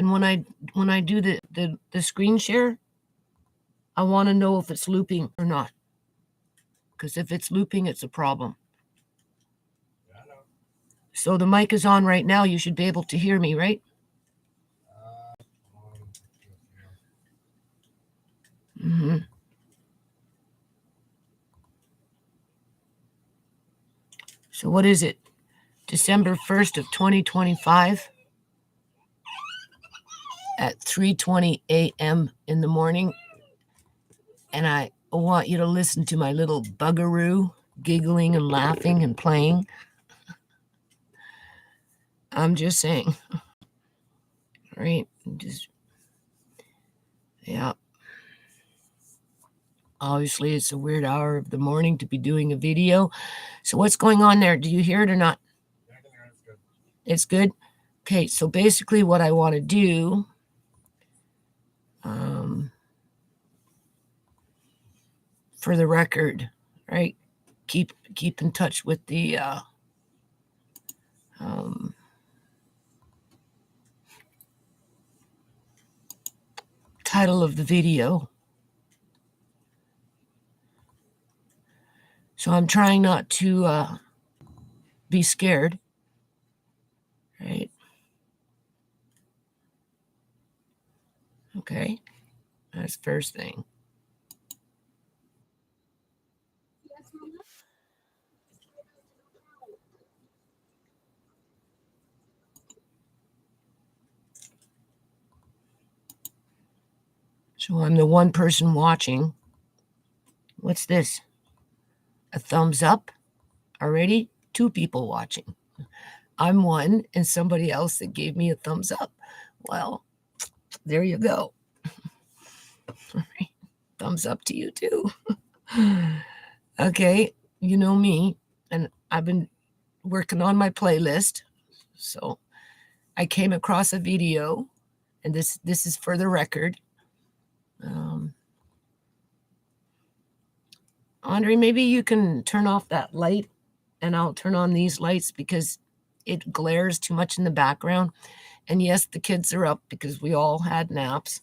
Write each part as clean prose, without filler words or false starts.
And when I do the screen share, I want to know if it's looping or not. Because if it's looping, it's a problem. Yeah, I know. So the mic is on right now. You should be able to hear me, right? Mm-hmm. So what is it? December 1st of 2025 at 3:20 a.m. in the morning. And I want you to listen to my little buggeroo giggling and laughing and playing. I'm just saying. Right? Just, yeah. Obviously, it's a weird hour of the morning to be doing a video. So what's going on there? Do you hear it or not? Yeah, I can hear it. It's good. It's good? Okay, so basically what I want to do, for the record, right? Keep in touch with the title of the video. So I'm trying not to be scared, right? Okay, that's first thing. So I'm the one person watching. What's this? A thumbs up already? 2 people watching. I'm one and somebody else that gave me a thumbs up. Well, there you go. Thumbs up to you too. Okay, you know me, and I've been working on my playlist. So I came across a video, and this is for the record. Andre, maybe you can turn off that light and I'll turn on these lights because it glares too much in the background. And yes, the kids are up because we all had naps.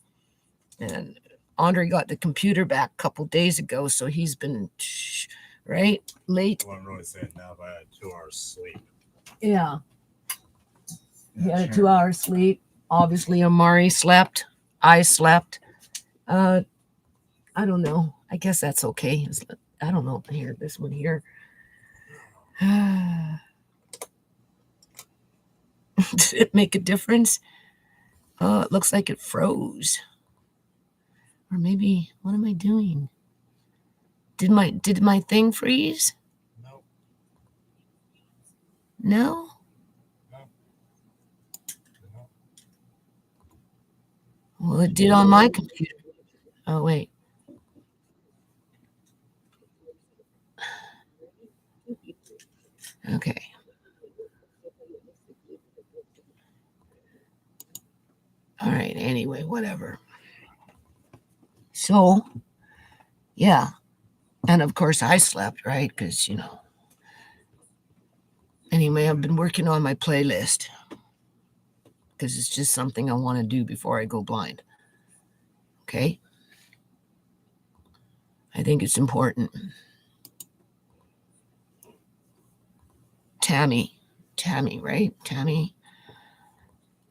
And Andre got the computer back a couple days ago, so he's been, right, late. Well, I'm really saying now if I had 2 hours sleep. Yeah. He had a 2 hour sleep. Obviously, Amari slept. I slept. I don't know. I guess that's okay. I don't know. Here, this one here. Did it make a difference? It looks like it froze. Or maybe, what am I doing? Did my thing freeze? No. No? No. Well, it did on my computer. Oh, wait. Okay. All right. Anyway, whatever. So, yeah. And of course, I slept, right? Because, Anyway, I've been working on my playlist because it's just something I want to do before I go blind. Okay? I think it's important. Tammy, right? Tammy.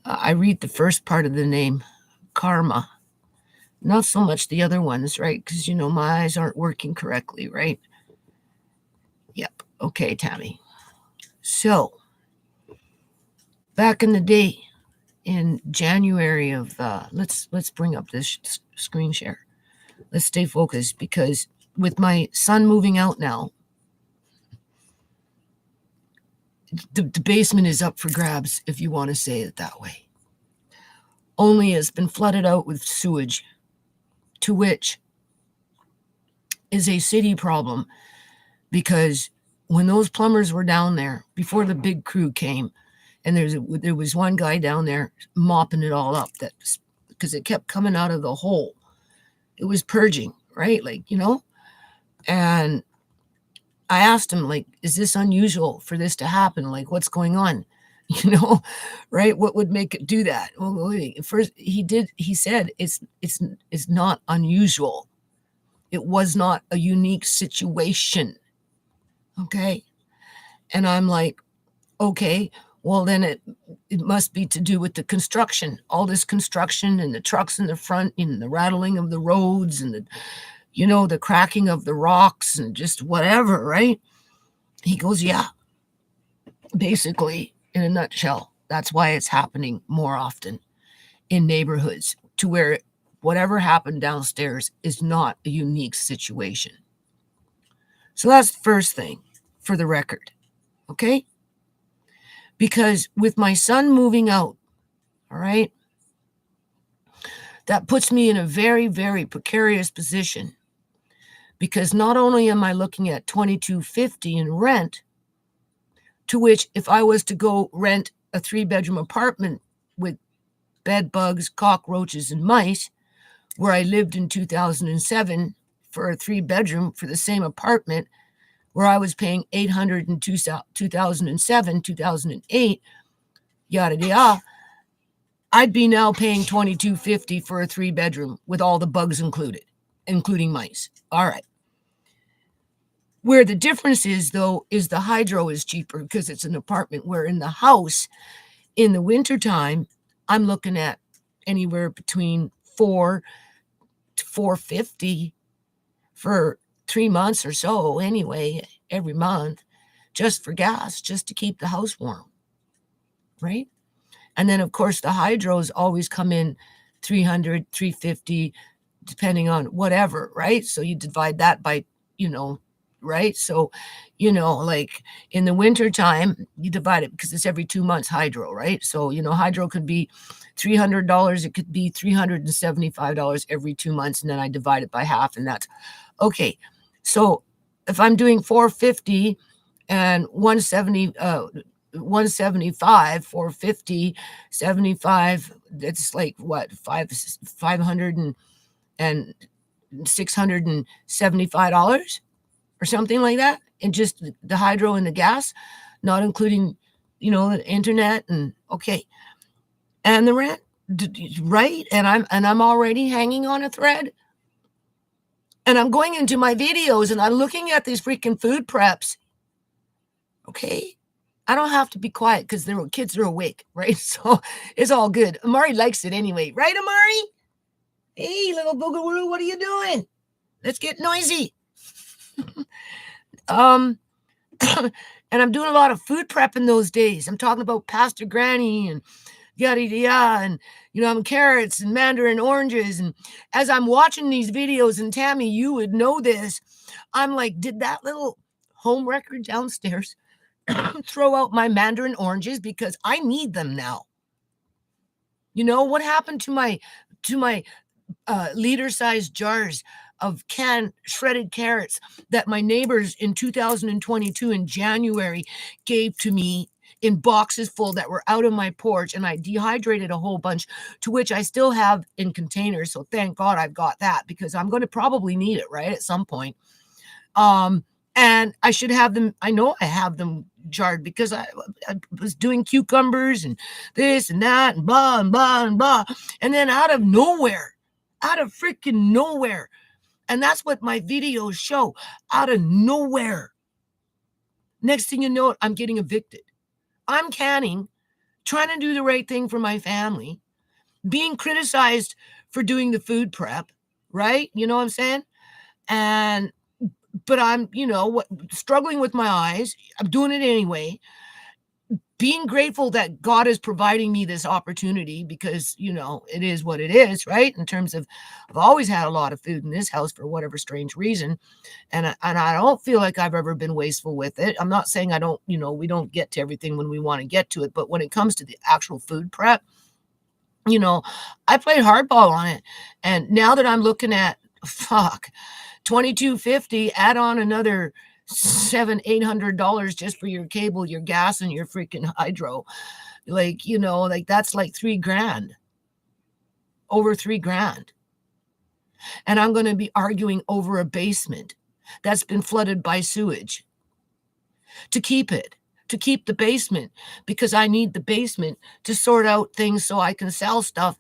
I read the first part of the name, Karma. Not so much the other ones, right? Because, my eyes aren't working correctly, right? Yep. Okay, Tammy. So, back in the day, in January of, let's bring up this screen share. Let's stay focused because with my son moving out now, the basement is up for grabs, if you want to say it that way. Only it's been flooded out with sewage, to which is a city problem because when those plumbers were down there before the big crew came, and there was one guy down there mopping it all up because it kept coming out of the hole. It was purging, right? And I asked him, is this unusual for this to happen? What's going on? You know, right? What would make it do that? Well, first he said it's not unusual. It was not a unique situation. Okay. And I'm like, okay, well then it must be to do with the construction, all this construction and the trucks in the front and the rattling of the roads and the cracking of the rocks and just whatever, right? He goes, yeah, basically, in a nutshell, that's why it's happening more often in neighborhoods, to where whatever happened downstairs is not a unique situation. So that's the first thing for the record. Okay? Because with my son moving out, all right, that puts me in a very, very precarious position. Because not only am I looking at $22.50 in rent, to which if I was to go rent a 3-bedroom apartment with bed bugs, cockroaches, and mice, where I lived in 2007 for a 3-bedroom for the same apartment, where I was paying $800 in 2007, 2008, yada yada, I'd be now paying $22.50 for a 3-bedroom with all the bugs included, including mice. All right. Where the difference is, though, is the hydro is cheaper because it's an apartment, where in the house, in the wintertime, I'm looking at anywhere between $4 to $4.50 for 3 months or so anyway, every month, just for gas, just to keep the house warm, right? And then, of course, the hydros always come in $300, $350, depending on whatever, right? So you divide that by, right? So, like in the wintertime, you divide it because it's every 2 months hydro, right? So, hydro could be $300. It could be $375 every 2 months. And then I divide it by half, and that's okay. So if I'm doing $450 and 170, 175, 450, 75, that's like what, $500 and $675 or something like that, and just the hydro and the gas, not including the internet, and okay, and the rent, right? And I'm already hanging on a thread, and I'm going into my videos and I'm looking at these freaking food preps. Okay, I don't have to be quiet because their kids are awake, right? So it's all good. Amari likes it anyway, right, Amari? Hey, little boogaloo, what are you doing? Let's get noisy. And I'm doing a lot of food prep in those days. I'm talking about Pastor Granny and yada yada, and I'm carrots and mandarin oranges. And as I'm watching these videos, and Tammy, you would know this, I'm like, did that little home record downstairs throw out my mandarin oranges because I need them now? What happened to my liter-sized jars of canned shredded carrots that my neighbors in 2022 in January gave to me in boxes full that were out of my porch, and I dehydrated a whole bunch, to which I still have in containers. So thank God I've got that, because I'm going to probably need it, right, at some point. And I should have them. I know I have them jarred because I was doing cucumbers and this and that and blah and blah and blah. And then out of freaking nowhere. And that's what my videos show, out of nowhere. Next thing you know, I'm getting evicted. I'm canning, trying to do the right thing for my family, being criticized for doing the food prep, right? You know what I'm saying? But I'm, struggling with my eyes. I'm doing it anyway. Being grateful that God is providing me this opportunity, because, it is what it is, right? In terms of, I've always had a lot of food in this house for whatever strange reason. And I don't feel like I've ever been wasteful with it. I'm not saying I don't, we don't get to everything when we want to get to it. But when it comes to the actual food prep, I played hardball on it. And now that I'm looking at, $22.50, add on another $700-800 just for your cable, your gas, and your freaking hydro, like that's like $3,000, over $3,000. And I'm going to be arguing over a basement that's been flooded by sewage to keep it, to keep the basement because I need the basement to sort out things so I can sell stuff,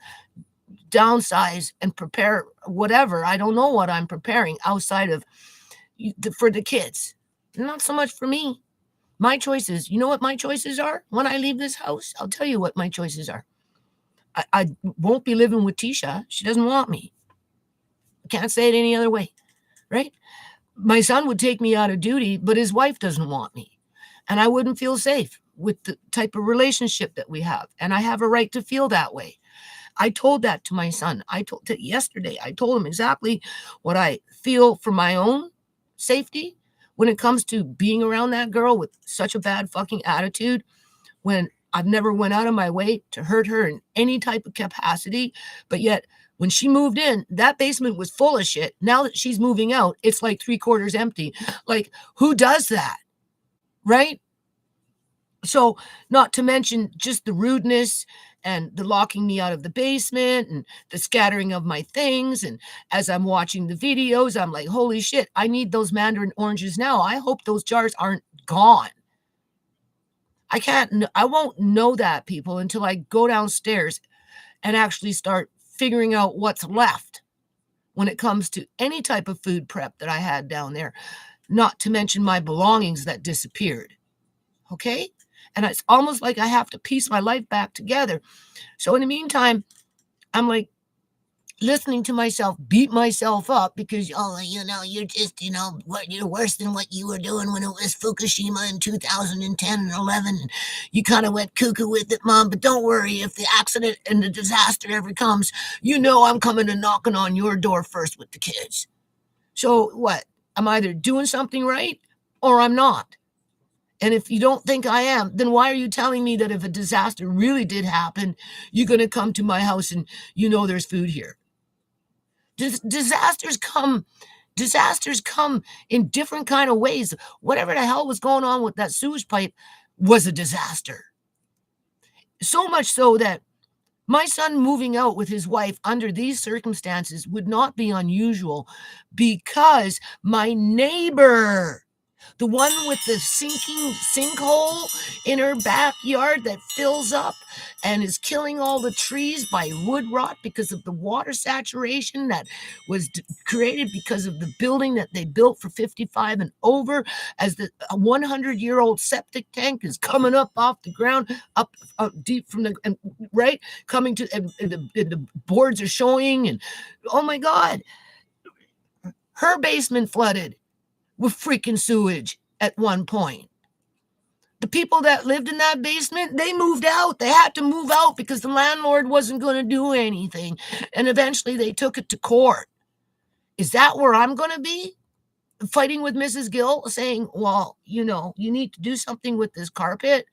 downsize, and prepare whatever. I don't know what I'm preparing outside of for the kids. Not so much for me. My choices, you know what my choices are when I leave this house? I'll tell you what my choices are. I won't be living with Tisha. She doesn't want me. I can't say it any other way, right? My son would take me out of duty, but his wife doesn't want me. And I wouldn't feel safe with the type of relationship that we have. And I have a right to feel that way. I told that to my son. Yesterday, I told him exactly what I feel for my own safety when it comes to being around that girl with such a bad fucking attitude, when I've never went out of my way to hurt her in any type of capacity. But yet when she moved in, that basement was full of shit. Now that she's moving out, it's like 3/4 empty. Like, who does that? Right? So, not to mention just the rudeness and the locking me out of the basement and the scattering of my things. And as I'm watching the videos, I'm like, holy shit, I need those mandarin oranges now. I hope those jars aren't gone. I won't know that, people, until I go downstairs and actually start figuring out what's left when it comes to any type of food prep that I had down there, not to mention my belongings that disappeared. Okay? And it's almost like I have to piece my life back together. So in the meantime, I'm like listening to myself beat myself up because, Oh, you're just, you're worse than what you were doing when it was Fukushima in 2010 and 11. And you kind of went cuckoo with it, Mom. But don't worry, if the accident and the disaster ever comes, I'm coming and knocking on your door first with the kids. so what? I'm either doing something right or I'm not. And if you don't think I am, then why are you telling me that if a disaster really did happen, you're going to come to my house and there's food here? Disasters come in different kind of ways. Whatever the hell was going on with that sewage pipe was a disaster. So much so that my son moving out with his wife under these circumstances would not be unusual because my neighbor, the one with the sinking sinkhole in her backyard that fills up and is killing all the trees by wood rot because of the water saturation that was created because of the building that they built for 55 and over, as the 100-year-old septic tank is coming up off the ground, up deep from the, right, coming to, and the boards are showing, and oh my God, her basement flooded with freaking sewage at one point. The people that lived in that basement, they moved out. They had to move out because the landlord wasn't going to do anything. And eventually they took it to court. Is that where I'm going to be? Fighting with Mrs. Gill, saying, well, you need to do something with this carpet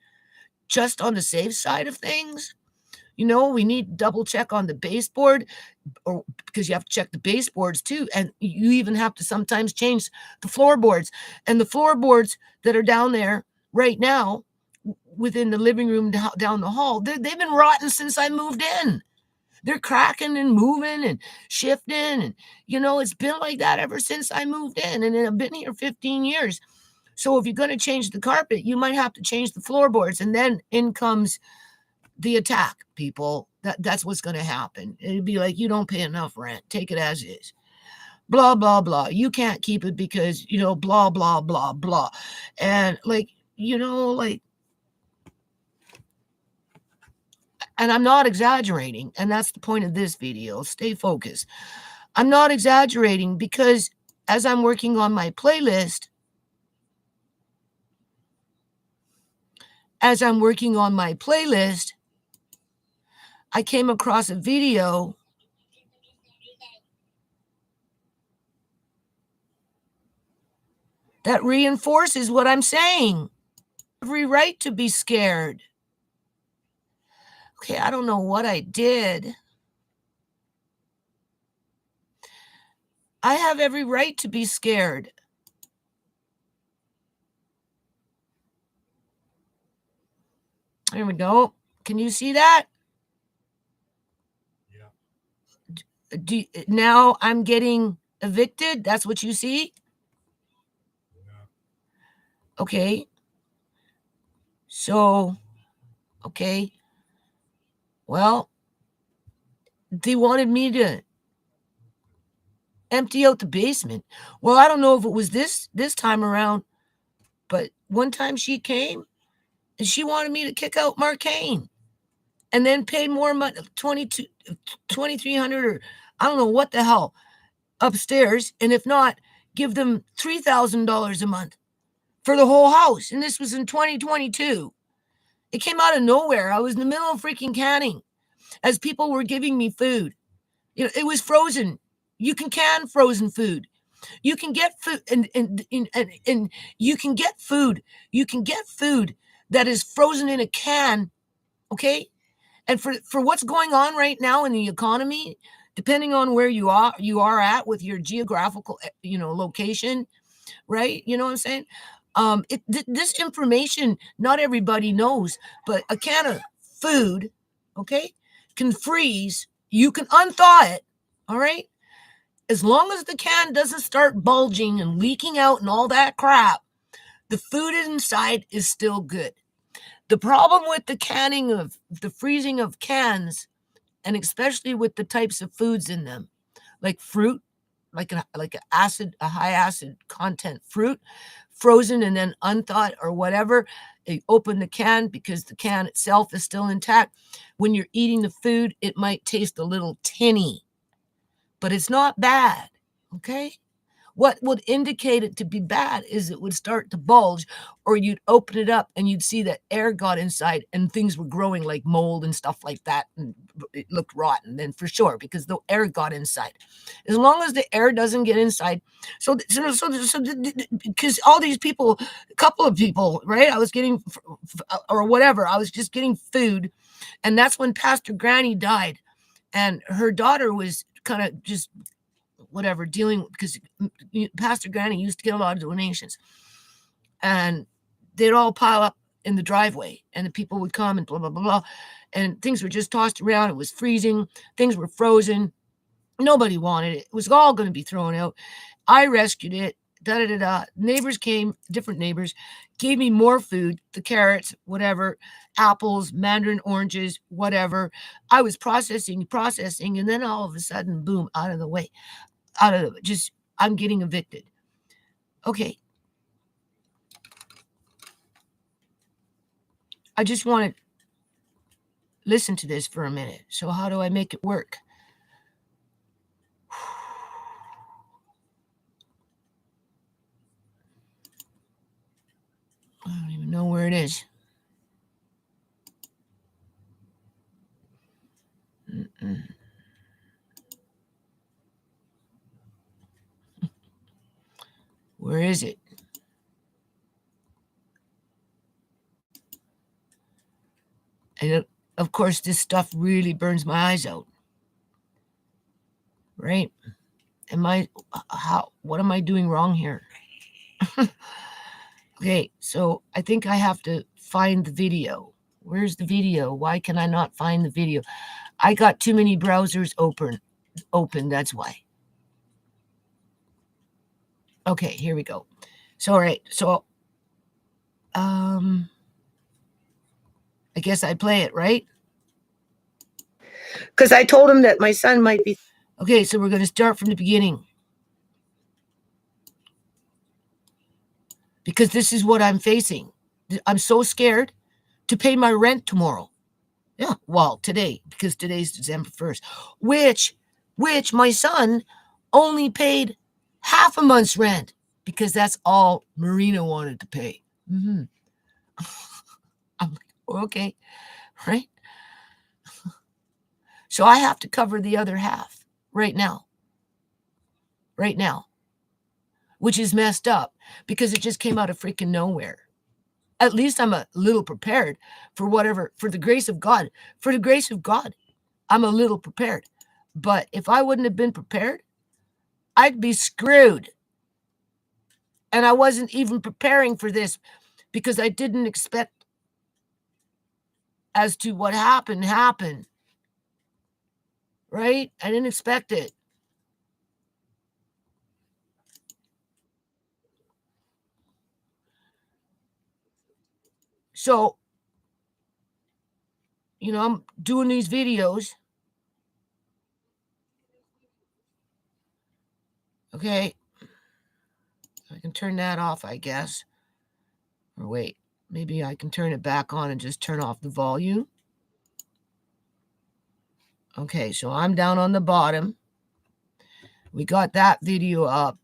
just on the safe side of things. We need to double check on the baseboard, or because you have to check the baseboards too. And you even have to sometimes change the floorboards. And the floorboards that are down there right now within the living room down the hall, they've been rotten since I moved in. They're cracking and moving and shifting. And, it's been like that ever since I moved in. And I've been here 15 years. So if you're going to change the carpet, you might have to change the floorboards. And then in comes the attack, people. That's what's going to happen. It'd be like, you don't pay enough rent. Take it as is. Blah, blah, blah. You can't keep it because, blah, blah, blah, blah. And and I'm not exaggerating. And that's the point of this video. Stay focused. I'm not exaggerating because as I'm working on my playlist, I came across a video that reinforces what I'm saying. Every right to be scared. Okay, I don't know what I did. I have every right to be scared. There we go. Can you see that? Yeah. Now I'm getting evicted. That's what you see? Yeah. Okay. So, okay. Well, they wanted me to empty out the basement. Well, I don't know if it was this time around, but one time she came and she wanted me to kick out Marcane and then pay more money, 2,300 or I don't know what the hell upstairs, and if not, give them $3,000 a month for the whole house. And this was in 2022. It came out of nowhere. I was in the middle of freaking canning as people were giving me food. You know, it was frozen. You can can frozen food. You can get food and you can get food. You can get food that is frozen in a can, okay? And for what's going on right now in the economy, depending on where you are at with your geographical, location, right? You know what I'm saying? This information not everybody knows, but a can of food, okay, can freeze. You can unthaw it, all right? As long as the can doesn't start bulging and leaking out and all that crap, the food inside is still good. The problem with the canning of the freezing of cans, and especially with the types of foods in them, like fruit, like a high acid content fruit, frozen and then unthawed or whatever. You open the can because the can itself is still intact. When you're eating the food, it might taste a little tinny, but it's not bad. Okay. What would indicate it to be bad is it would start to bulge, or you'd open it up and you'd see that air got inside and things were growing like mold and stuff like that. And it looked rotten then for sure, because the air got inside. As long as the air doesn't get inside. So because all these people, a couple of people, right? I was getting, or whatever, I was just getting food. And that's when Pastor Granny died. And her daughter was kind of just whatever, dealing, because Pastor Granny used to get a lot of donations, and they'd all pile up in the driveway, and the people would come and blah, blah, blah, blah, and things were just tossed around. It was freezing. Things were frozen. Nobody wanted it. It was all going to be thrown out. I rescued it. Neighbors came, different neighbors, gave me more food, the carrots, whatever, apples, mandarin oranges, whatever. I was processing, and then all of a sudden, boom, out of the way. I'm getting evicted. Okay. I just want to listen to this for a minute. So how do I make it work? I don't even know where it is. Where is it? And of course, this stuff really burns my eyes out. Right? What am I doing wrong here? Okay, so I think I have to find the video. Where's the video? Why can I not find the video? I got too many browsers open, that's why. Okay, here we go. So, all right. So, I guess I play it, right? Because I told him that my son might be. Okay, so we're going to start from the beginning. Because this is what I'm facing. I'm so scared to pay my rent tomorrow. Yeah, well, today, because today's December 1st, which my son only paid half a month's rent, because that's all Marina wanted to pay. Mm-hmm. I'm like, okay, right? So I have to cover the other half right now, which is messed up because it just came out of freaking nowhere. At least I'm a little prepared for whatever, for the grace of God. For the grace of God, I'm a little prepared. But if I wouldn't have been prepared, I'd be screwed. And I wasn't even preparing for this because I didn't expect as to what happened. Right? I didn't expect it. So I'm doing these videos. Okay. I can turn that off, I guess. Or wait, maybe I can turn it back on and just turn off the volume. Okay, so I'm down on the bottom. We got that video up.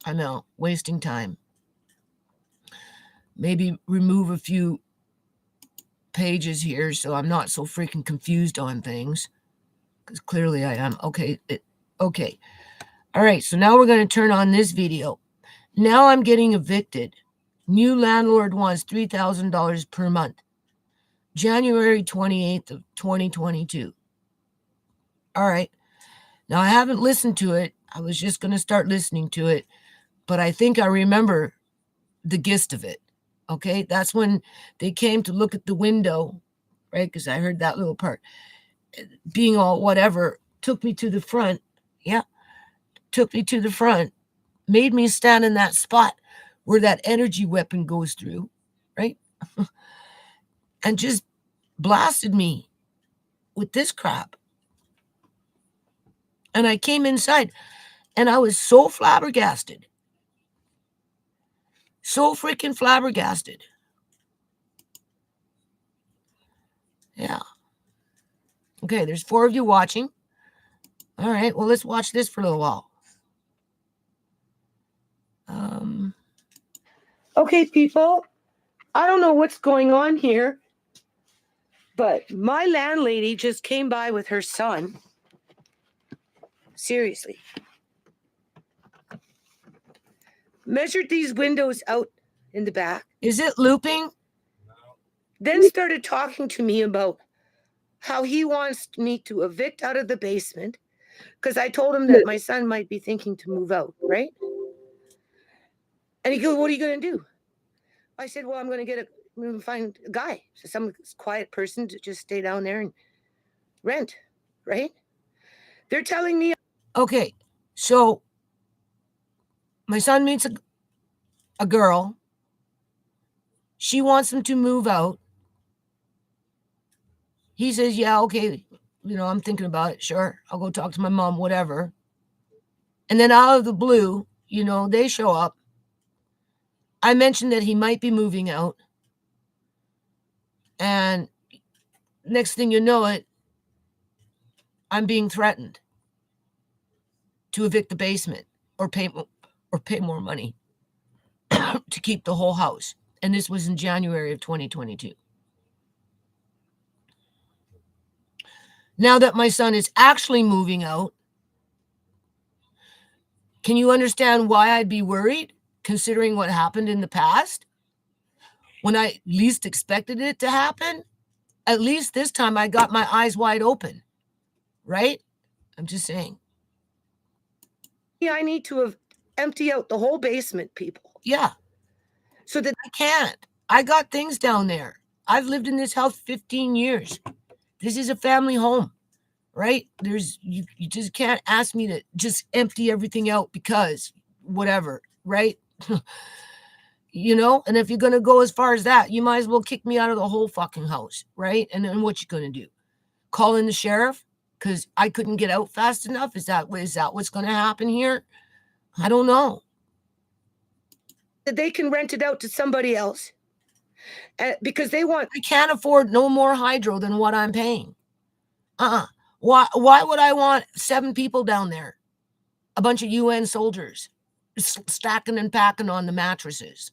I know, wasting time. Maybe remove a few pages here so I'm not so freaking confused on things. Because clearly I am. Okay. Okay. All right, so now we're going to turn on this video. Now I'm getting evicted. New landlord wants $3,000 per month. January 28th of 2022. All right. Now I haven't listened to it. I was just going to start listening to it, but I think I remember the gist of it. Okay. That's when they came to look at the window, right? Because I heard that little part. Being all whatever, took me to the front. Yeah. Took me to the front, made me stand in that spot where that energy weapon goes through, right? And just blasted me with this crap. And I came inside and I was so flabbergasted. So freaking flabbergasted. Yeah. Okay, there's 4 of you watching. All right, well, let's watch this for a little while. Okay, people, I don't know what's going on here, but my landlady just came by with her son. Seriously. Measured these windows out in the back. Is it looping? Then started talking to me about how he wants me to evict out of the basement because I told him that my son might be thinking to move out, right? And he goes, "What are you going to do?" I said, "Well, I'm going to find a guy, some quiet person to just stay down there and rent, right?" They're telling me. Okay, so my son meets a girl. She wants him to move out. He says, yeah, okay, I'm thinking about it. Sure, I'll go talk to my mom, whatever. And then out of the blue, they show up. I mentioned that he might be moving out. And next thing you know it, I'm being threatened to evict the basement or pay more money to keep the whole house. And this was in January of 2022. Now that my son is actually moving out, can you understand why I'd be worried, considering what happened in the past? When I least expected it to happen, at least this time I got my eyes wide open, right? I'm just saying. Yeah, I need to empty out the whole basement, people. Yeah. So that I can't. I got things down there. I've lived in this house 15 years. This is a family home, right? You just can't ask me to just empty everything out because whatever, right? And if you're going to go as far as that, you might as well kick me out of the whole fucking house, right? And then what you going to do? Call in the sheriff because I couldn't get out fast enough? Is that what's going to happen here? I don't know. That they can rent it out to somebody else because they want. I can't afford no more hydro than what I'm paying. Why would I want 7 people down there? A bunch of UN soldiers stacking and packing on the mattresses.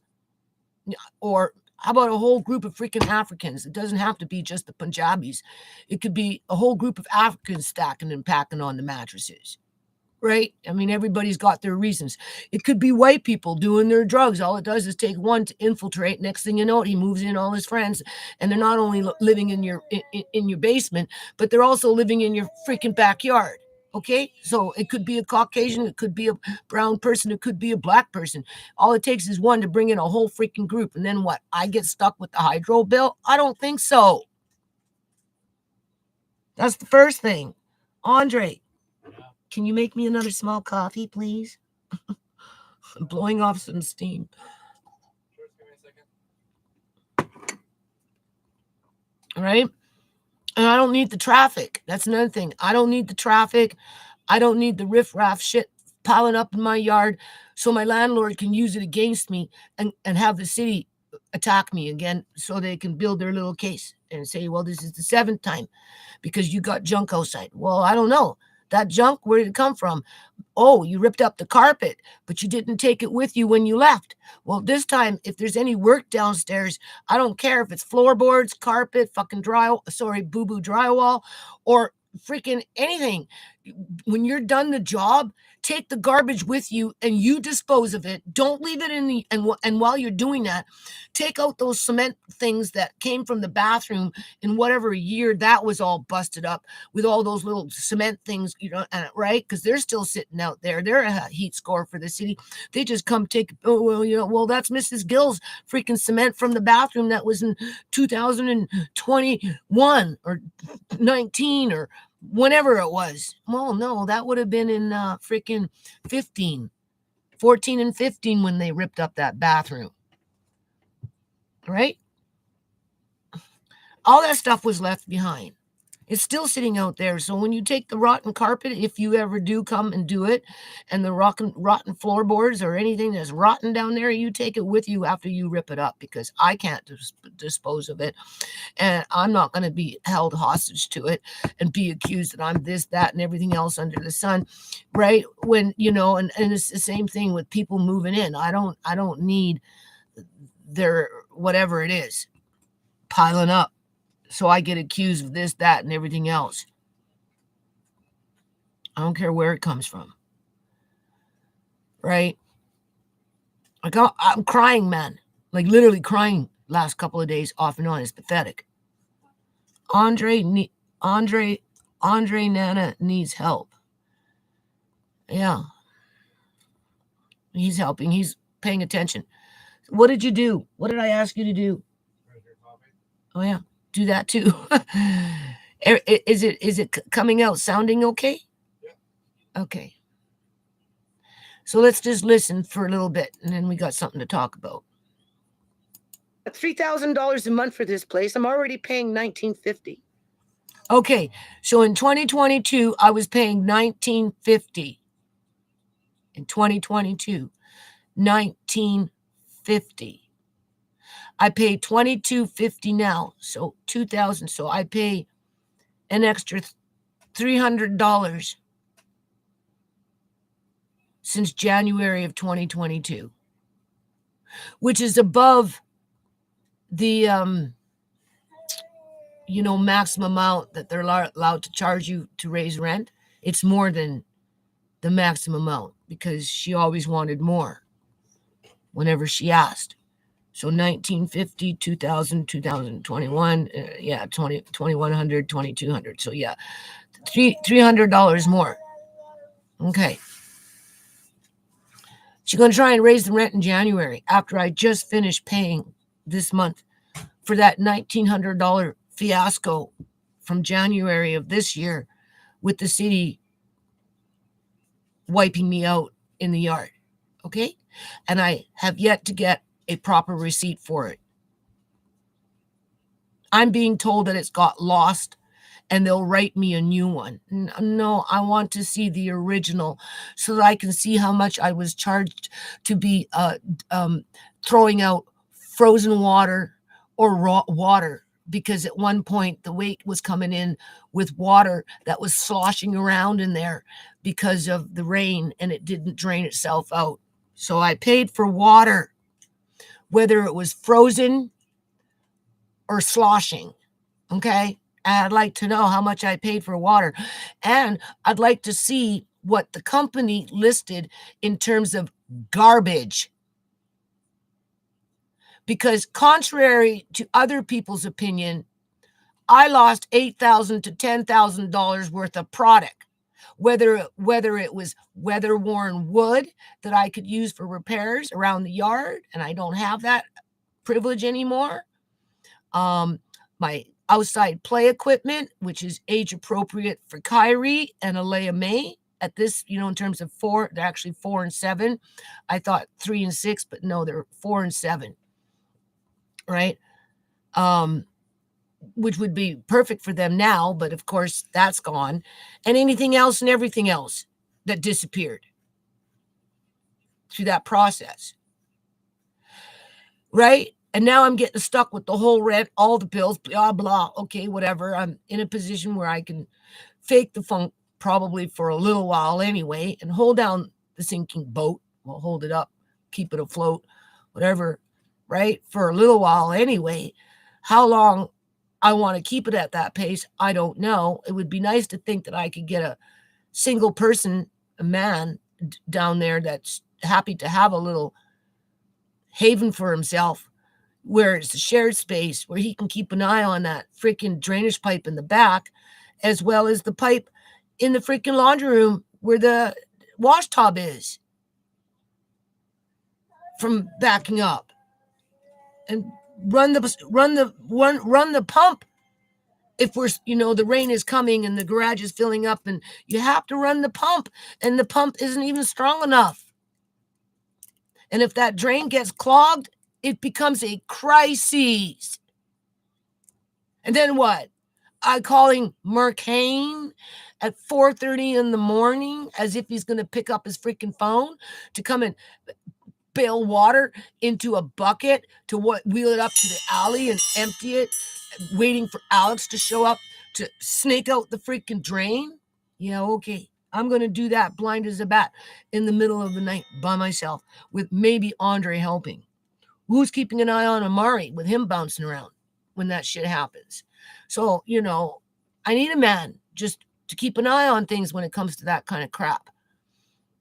Or how about a whole group of freaking Africans? It doesn't have to be just the Punjabis. It could be a whole group of Africans stacking and packing on the mattresses, right? I mean, everybody's got their reasons. It could be white people doing their drugs. All it does is take one to infiltrate. Next thing you know, he moves in all his friends, and they're not only living in your basement, but they're also living in your freaking backyard. Okay, so it could be a Caucasian, it could be a brown person, it could be a black person. All it takes is one to bring in a whole freaking group. And then what? I get stuck with the hydro bill? I don't think so. That's the first thing. Andre, can you make me another small coffee, please? I'm blowing off some steam. All right. And I don't need the traffic. That's another thing. I don't need the traffic. I don't need the riffraff shit piling up in my yard so my landlord can use it against me and have the city attack me again so they can build their little case and say, well, this is the 7th time because you got junk outside. Well, I don't know. That junk, where did it come from? Oh, you ripped up the carpet, but you didn't take it with you when you left. Well, this time, if there's any work downstairs, I don't care if it's floorboards, carpet, fucking boo-boo drywall, or freaking anything. When you're done the job, take the garbage with you and you dispose of it. Don't leave it in the, and while you're doing that, take out those cement things that came from the bathroom in whatever year that was all busted up with all those little cement things, right? Because they're still sitting out there. They're a heat score for the city. They just come take, well, that's Mrs. Gill's freaking cement from the bathroom that was in 2021 or 19 or whenever it was. Well, no, that would have been in freaking 14 and 15 when they ripped up that bathroom. Right? All that stuff was left behind. It's still sitting out there. So when you take the rotten carpet, if you ever do come and do it, and the rotten floorboards or anything that's rotten down there, you take it with you after you rip it up, because I can't dispose of it. And I'm not going to be held hostage to it and be accused that I'm this, that, and everything else under the sun. Right? When, and it's the same thing with people moving in. I don't need their whatever it is piling up so I get accused of this, that, and everything else. I don't care where it comes from. Right? Like, I'm crying, man. Like, literally crying last couple of days off and on. It's pathetic. Andre Nana needs help. Yeah. He's helping. He's paying attention. What did you do? What did I ask you to do? Oh, yeah. Do that too. Is it coming out sounding okay? Yeah. Okay. So let's just listen for a little bit, and then we got something to talk about. $3,000 a month for this place. I'm already paying $1,950. Okay, so in 2022, I was paying $1,950. In 2022, $1,950. I pay $2,250 now, so $2,000. So I pay an extra $300 since January of 2022, which is above the maximum amount that they're allowed to charge you to raise rent. It's more than the maximum amount because she always wanted more whenever she asked. So 1950, 2000, 2021, 2100, 2200. So yeah, $300 more. Okay. She's going to try and raise the rent in January after I just finished paying this month for that $1,900 fiasco from January of this year with the city wiping me out in the yard. Okay. And I have yet to get a proper receipt for it. I'm being told that it's got lost and they'll write me a new one. No, I want to see the original so that I can see how much I was charged to be throwing out frozen water or raw water, because at one point the weight was coming in with water that was sloshing around in there because of the rain and it didn't drain itself out. So I paid for water, whether it was frozen or sloshing. Okay. I'd like to know how much I paid for water. And I'd like to see what the company listed in terms of garbage. Because contrary to other people's opinion, I lost $8,000 to $10,000 worth of product. Whether it was weather-worn wood that I could use for repairs around the yard, and I don't have that privilege anymore. My outside play equipment, which is age appropriate for Kyrie and Alea May at this, in terms of 4, they're actually 4 and 7. I thought 3 and 6, but no, they're 4 and 7. Right? which would be perfect for them now, but of course that's gone, and anything else and everything else that disappeared through that process. Right? And now I'm getting stuck with the whole rent, all the bills, blah, blah. Okay, whatever. I'm in a position where I can fake the funk probably for a little while anyway and hold down the sinking boat. Well, hold it up, keep it afloat, whatever, right? For a little while anyway. How long I want to keep it at that pace, I don't know. It would be nice to think that I could get a single person, a man down there that's happy to have a little haven for himself, where it's a shared space where he can keep an eye on that freaking drainage pipe in the back, as well as the pipe in the freaking laundry room where the wash tub is from backing up, and run the pump. If we're, the rain is coming and the garage is filling up and you have to run the pump and the pump isn't even strong enough. And if that drain gets clogged, it becomes a crisis. And then what? I'm calling Mark Hain at 4:30 in the morning as if he's going to pick up his freaking phone to come and bail water into a bucket to wheel it up to the alley and empty it, waiting for Alex to show up to snake out the freaking drain. Yeah, okay. I'm going to do that blind as a bat in the middle of the night by myself with maybe Andre helping. Who's keeping an eye on Amari with him bouncing around when that shit happens? So, I need a man just to keep an eye on things when it comes to that kind of crap.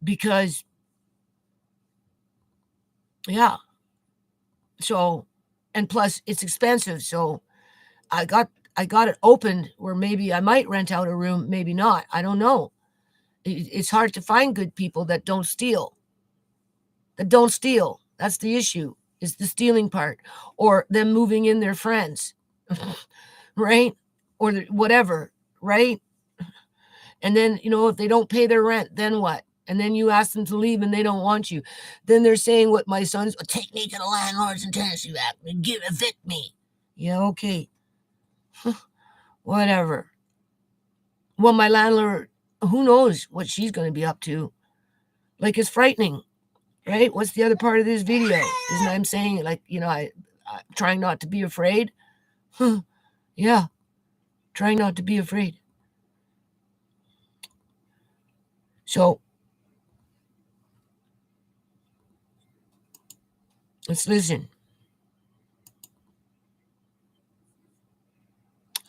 Because, yeah. So, and plus it's expensive. So I got it opened where maybe I might rent out a room, maybe not. I don't know. It's hard to find good people that don't steal. That's the issue, is the stealing part, or them moving in their friends, right? Or whatever, right? And then, if they don't pay their rent, then what? And then you ask them to leave and they don't want you. Then they're saying what my son's, Take me to the Landlords and Tenancy Act and evict me. Yeah, okay. Whatever. Well, my landlord, who knows what she's going to be up to? Like, it's frightening, right? What's the other part of this video? Isn't I'm saying, like, I'm trying not to be afraid? Yeah, trying not to be afraid. So, let's listen.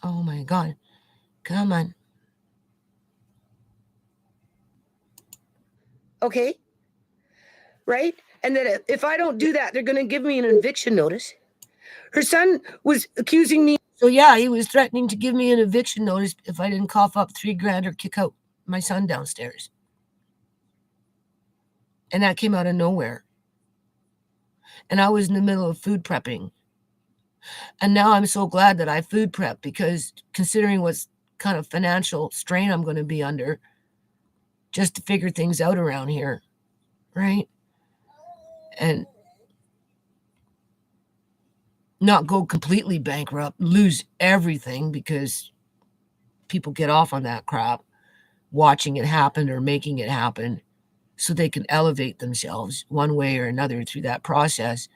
Oh my God. Come on. Okay. Right? And that if I don't do that, they're going to give me an eviction notice. Her son was accusing me. So yeah, he was threatening to give me an eviction notice if I didn't cough up $3,000 or kick out my son downstairs. And that came out of nowhere. And I was in the middle of food prepping. And now I'm so glad that I food prep, because considering what's kind of financial strain I'm going to be under just to figure things out around here, right? And not go completely bankrupt, lose everything, because people get off on that crap, watching it happen or making it happen so they can elevate themselves one way or another through that process.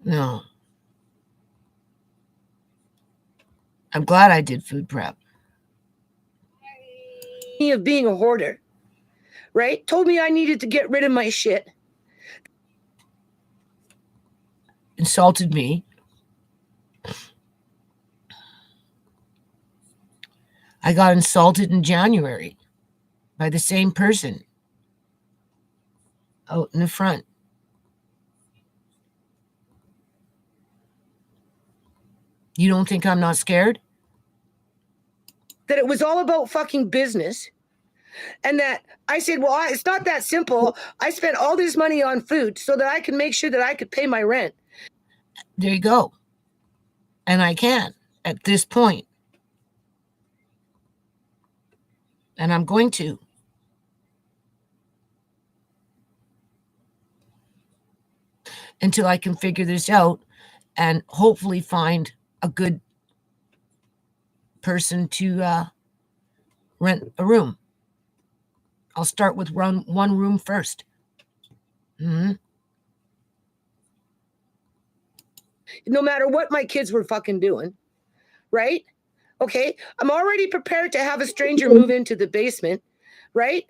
No. I'm glad I did food prep. Of being a hoarder, right? Told me I needed to get rid of my shit. Insulted me. I got insulted in January by the same person out in the front. You don't think I'm not scared? That it was all about fucking business. And that I said, well, it's not that simple. I spent all this money on food so that I can make sure that I could pay my rent. There you go. And I can at this point. And I'm going to. Until I can figure this out and hopefully find a good person to rent a room. I'll start with one room first. Mm-hmm. No matter what my kids were fucking doing, right? Okay, I'm already prepared to have a stranger move into the basement, right?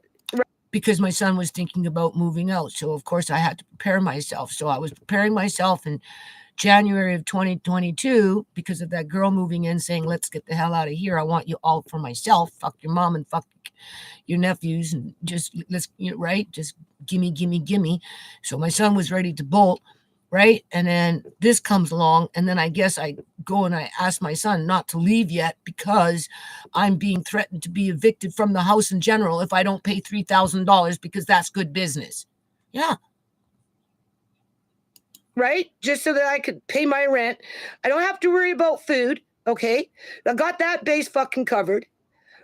Because my son was thinking about moving out. So, of course, I had to prepare myself. So I was preparing myself in January of 2022 because of that girl moving in saying, let's get the hell out of here. I want you all for myself. Fuck your mom and fuck your nephews and just let's, right? Just gimme. So my son was ready to bolt, right? And then this comes along. And then I guess I go and I ask my son not to leave yet because I'm being threatened to be evicted from the house in general if I don't pay $3,000 because that's good business. Yeah. Right? Just so that I could pay my rent. I don't have to worry about food. Okay. I got that base fucking covered.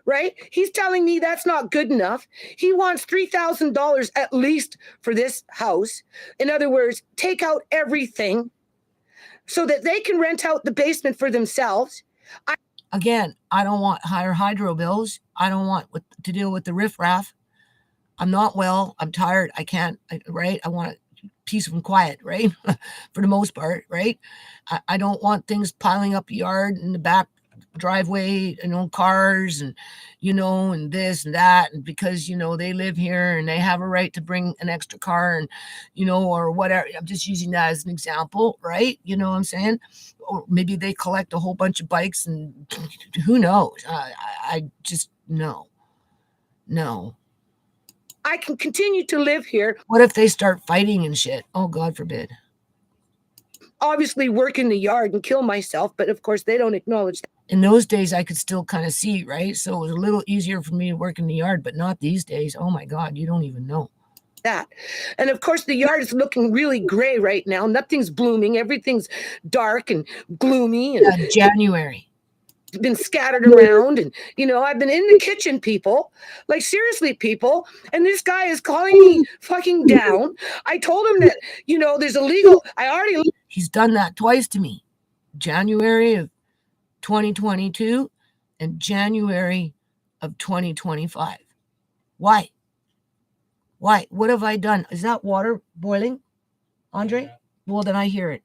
Right? He's telling me that's not good enough. He wants $3,000 at least for this house. In other words, take out everything so that they can rent out the basement for themselves. Again, I don't want higher hydro bills. I don't want to deal with the riffraff. I'm not well. I'm tired. I can't, right? I want peace and quiet, right? For the most part, right? I don't want things piling up yard in the back driveway, cars and, and this and that. And because, they live here and they have a right to bring an extra car and, or whatever. I'm just using that as an example, right? You know what I'm saying? Or maybe they collect a whole bunch of bikes and who knows? I just, no. I can continue to live here. What if they start fighting and shit? Oh, God forbid. Obviously work in the yard and kill myself, but of course they don't acknowledge that. In those days, I could still kind of see, right? So it was a little easier for me to work in the yard, but not these days. Oh my God, you don't even know. That. And of course, the yard is looking really gray right now. Nothing's blooming. Everything's dark and gloomy. And January. Been scattered around. And, I've been in the kitchen, people. Like, seriously, people. And this guy is calling me fucking down. I told him that, there's a legal. He's done that twice to me. January of 2022 and January of 2025. Why? What have I done? Is that water boiling, Andre? Yeah. Well, then I hear it.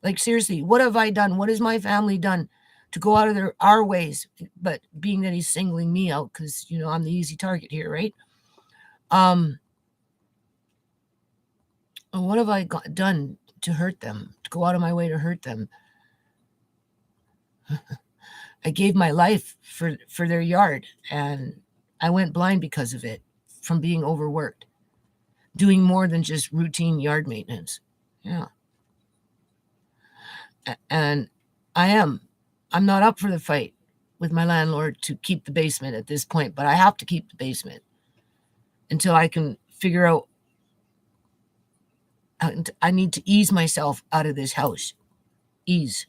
Like, seriously, what have I done? What has my family done to go out of our ways? But being that he's singling me out because, I'm the easy target here, right? And what have I done to hurt them, to go out of my way to hurt them? I gave my life for their yard, and I went blind because of it, from being overworked, doing more than just routine yard maintenance. Yeah. And I'm not up for the fight with my landlord to keep the basement at this point, but I have to keep the basement until I can figure out. I need to ease myself out of this house. Ease.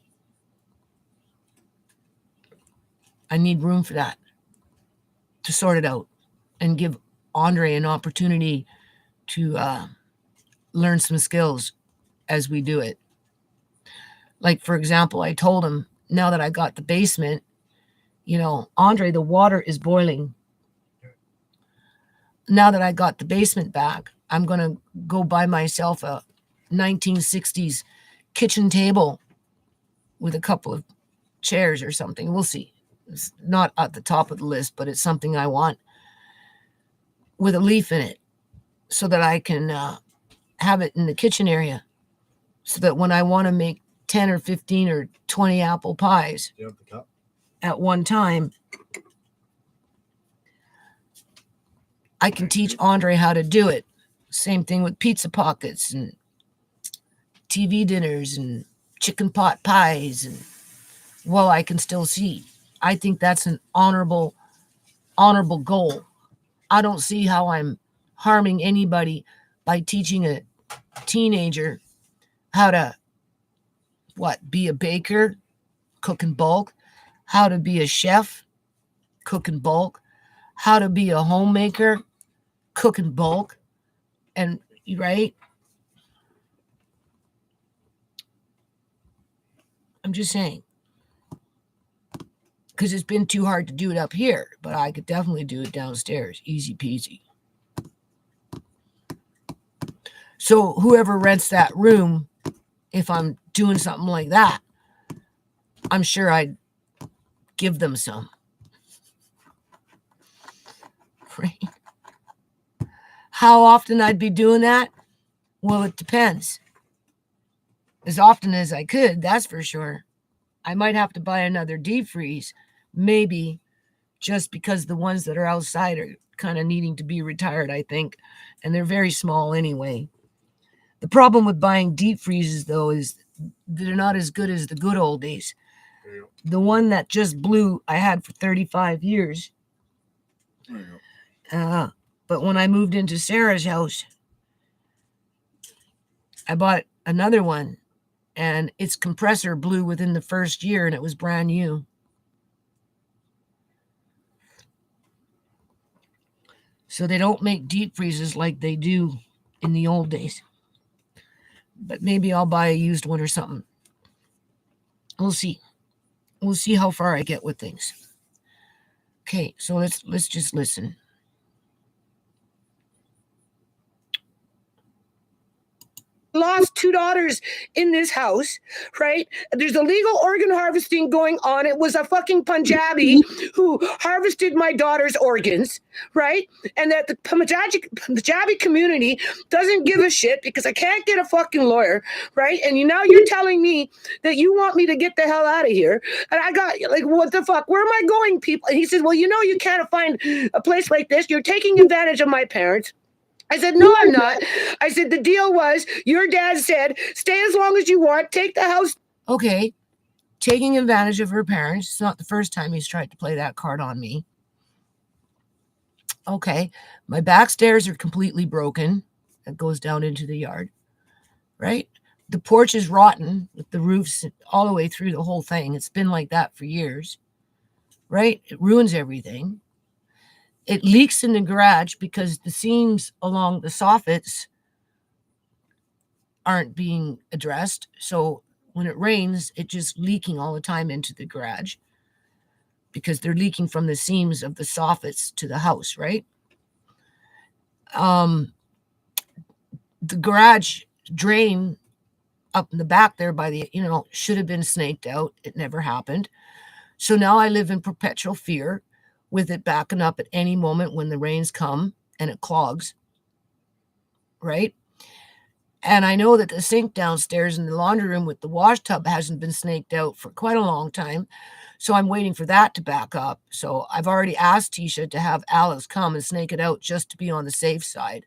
I need room for that, to sort it out and give Andre an opportunity to learn some skills as we do it. Like, for example, I told him, now that I got the basement, Andre, the water is boiling. Now that I got the basement back, I'm going to go buy myself a 1960s kitchen table with a couple of chairs or something. We'll see. It's not at the top of the list, but it's something I want, with a leaf in it, so that I can have it in the kitchen area, so that when I want to make 10 or 15 or 20 apple pies at one time, I can teach Andre how to do it. Same thing with pizza pockets and TV dinners and chicken pot pies, and while I can still see. I think that's an honorable goal. I don't see how I'm harming anybody by teaching a teenager how to be a baker, cook in bulk, how to be a chef, cook in bulk, how to be a homemaker, cook in bulk, and right? I'm just saying. because it's been too hard to do it up here, but I could definitely do it downstairs. Easy peasy. So whoever rents that room, if I'm doing something like that, I'm sure I'd give them some. Right? How often I'd be doing that? Well, it depends. As often as I could, that's for sure. I might have to buy another deep freeze, maybe, just because the ones that are outside are kind of needing to be retired, I think, and they're very small anyway. The problem with buying deep freezes, though, is they're not as good as the good old days. Yeah. The one that just blew, I had for 35 years. Yeah. But when I moved into Sarah's house, I bought another one, and its compressor blew within the first year, and it was brand new. So they don't make deep freezes like they do in the old days. But maybe I'll buy a used one or something. We'll see. We'll see how far I get with things. Okay, so let's just listen. Lost 2 daughters in this house, right? There's illegal organ harvesting going on. It was a fucking Punjabi who harvested my daughter's organs, right? And that the Punjabi community doesn't give a shit because I can't get a fucking lawyer, right? And now you're telling me that you want me to get the hell out of here. And I got, like, what the fuck? Where am I going, people? And he says, well, you can't find a place like this. You're taking advantage of my parents. I said, no, I'm not. I said, the deal was your dad said, stay as long as you want, take the house. Okay, taking advantage of her parents. It's not the first time he's tried to play that card on me. Okay, my back stairs are completely broken. That goes down into the yard, right? The porch is rotten with the roofs all the way through the whole thing. It's been like that for years, right? It ruins everything. It leaks in the garage because the seams along the soffits aren't being addressed. So when it rains, it's just leaking all the time into the garage because they're leaking from the seams of the soffits to the house, right? The garage drain up in the back there by the, should have been snaked out. It never happened. So now I live in perpetual fear with it backing up at any moment when the rains come and it clogs, right? And I know that the sink downstairs in the laundry room with the wash tub hasn't been snaked out for quite a long time. So I'm waiting for that to back up. So I've already asked Tisha to have Alex come and snake it out just to be on the safe side,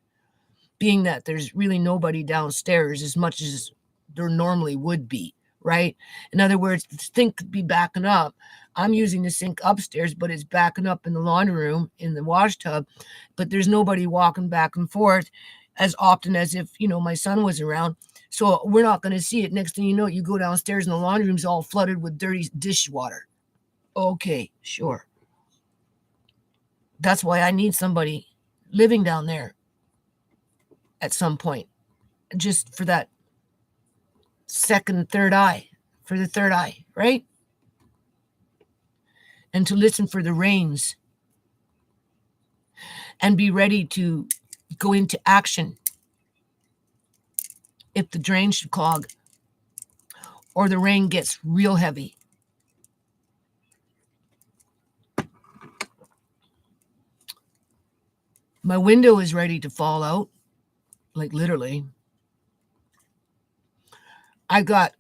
being that there's really nobody downstairs as much as there normally would be, right? In other words, the sink could be backing up. I'm using the sink upstairs, but it's backing up in the laundry room, in the wash tub, but there's nobody walking back and forth as often as if, my son was around. So we're not going to see it. Next thing you know, you go downstairs and the laundry room's all flooded with dirty dishwater. Okay, sure. That's why I need somebody living down there at some point, just for that third eye, right? And to listen for the rains and be ready to go into action if the drain should clog or the rain gets real heavy. My window is ready to fall out, like literally. I got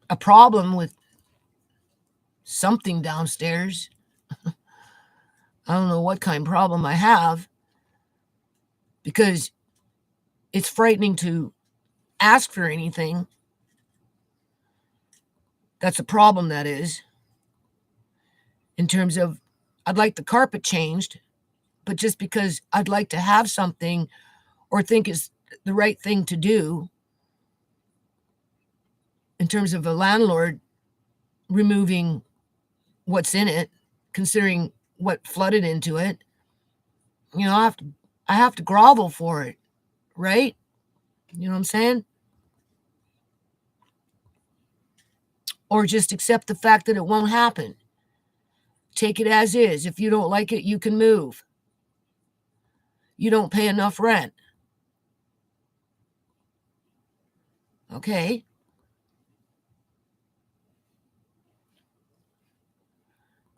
a problem with something downstairs. I don't know what kind of problem I have because it's frightening to ask for anything. That's a problem, that is. In terms of, I'd like the carpet changed, but just because I'd like to have something or think is the right thing to do in terms of a landlord removing what's in it, considering what flooded into it, I have to grovel for it, right? You know what I'm saying? or just accept the fact that it won't happen. Take it as is. If you don't like it, you can move. You don't pay enough rent. Okay.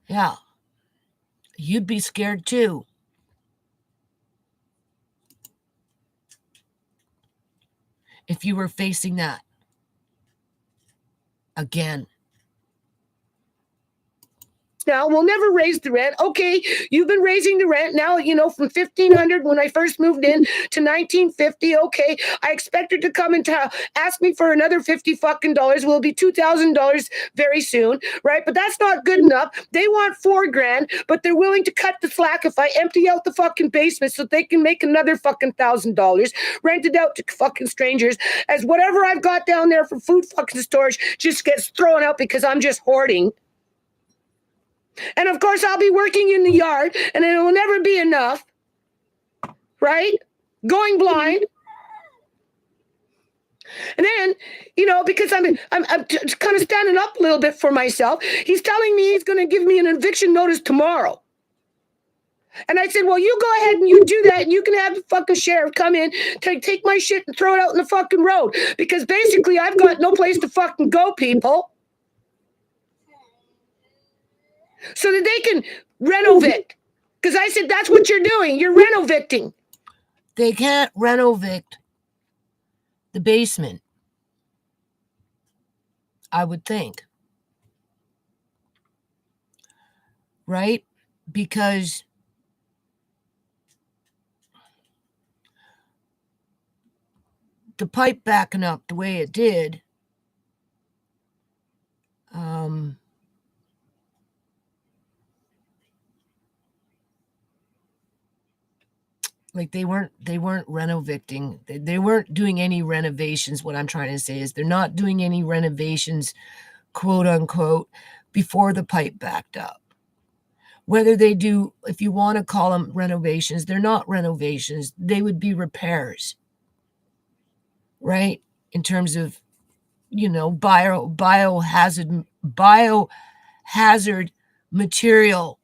Yeah. You'd be scared too. If you were facing that again. Now we'll never raise the rent. Okay, you've been raising the rent now, from $1,500 when I first moved in to $1,950. Okay, I expect her to come and ask me for another $50 fucking dollars. Will be $2,000 very soon, right? But that's not good enough. They want $4,000, but they're willing to cut the slack if I empty out the fucking basement so they can make another fucking $1,000, rent it out to fucking strangers, as whatever I've got down there for food fucking storage just gets thrown out because I'm just hoarding. And of course, I'll be working in the yard, and it will never be enough, right? Going blind. And then, because I'm kind of standing up a little bit for myself, he's telling me he's going to give me an eviction notice tomorrow. And I said, well, you go ahead and you do that, and you can have the fucking sheriff come in, take my shit and throw it out in the fucking road. Because basically, I've got no place to fucking go, people. So that they can renovate. Because I said, that's what you're doing. You're renovating. They can't renovate the basement, I would think. Right? Because the pipe backing up the way it did, like they weren't renovating. They weren't doing any renovations. What I'm trying to say is they're not doing any renovations, quote unquote, before the pipe backed up. Whether they do, if you want to call them renovations, they're not renovations. They would be repairs, right? In terms of, biohazard material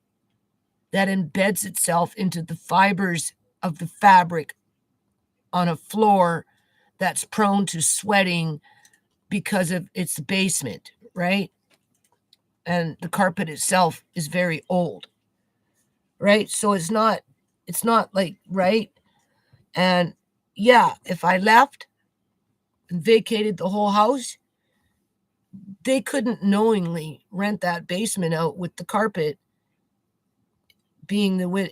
that embeds itself into the fibers of the fabric on a floor that's prone to sweating because of its basement, right? And the carpet itself is very old, right? So it's not like, right? And yeah, if I left and vacated the whole house, they couldn't knowingly rent that basement out with the carpet being the way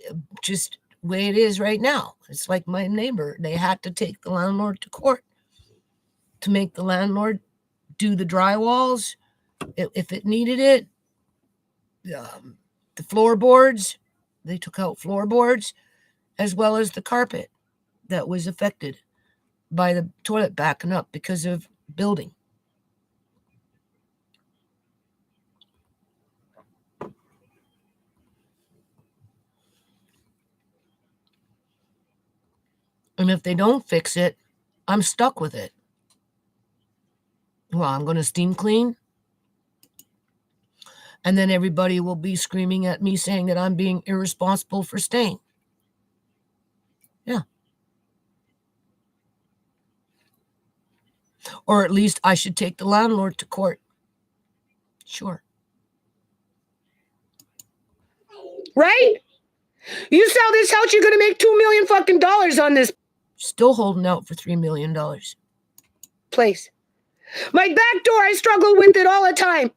it is right now. It's like my neighbor. They had to take the landlord to court to make the landlord do the drywalls if it needed it. The floorboards, they took out floorboards as well as the carpet that was affected by the toilet backing up because of building. And if they don't fix it, I'm stuck with it. Well, I'm going to steam clean. And then everybody will be screaming at me saying that I'm being irresponsible for staying. Yeah. Or at least I should take the landlord to court. Sure. Right? You sell this house, you're going to make $2 million fucking dollars on this. Still holding out for $3 million. Place. My back door, I struggle with it all the time.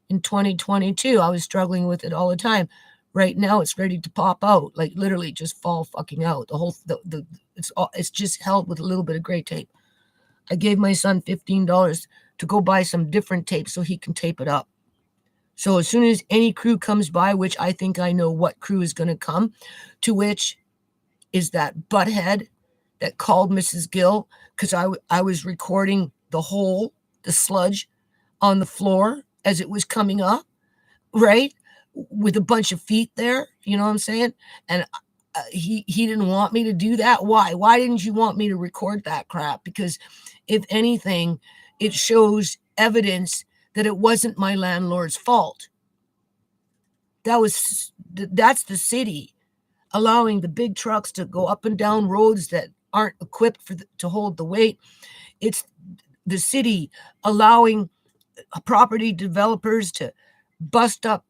In 2022, I was struggling with it all the time. Right now, it's ready to pop out, like literally just fall fucking out. It's just held with a little bit of gray tape. I gave my son $15 to go buy some different tape so he can tape it up. So as soon as any crew comes by, which I think I know what crew is going to come, to which is that butthead that called Mrs. Gill because I was recording the sludge on the floor as it was coming up, right? With a bunch of feet there, you know what I'm saying? And he didn't want me to do that. Why? Why didn't you want me to record that crap? Because if anything, it shows evidence that it wasn't my landlord's fault. That's the city allowing the big trucks to go up and down roads that aren't equipped to hold the weight. It's the city allowing property developers to bust up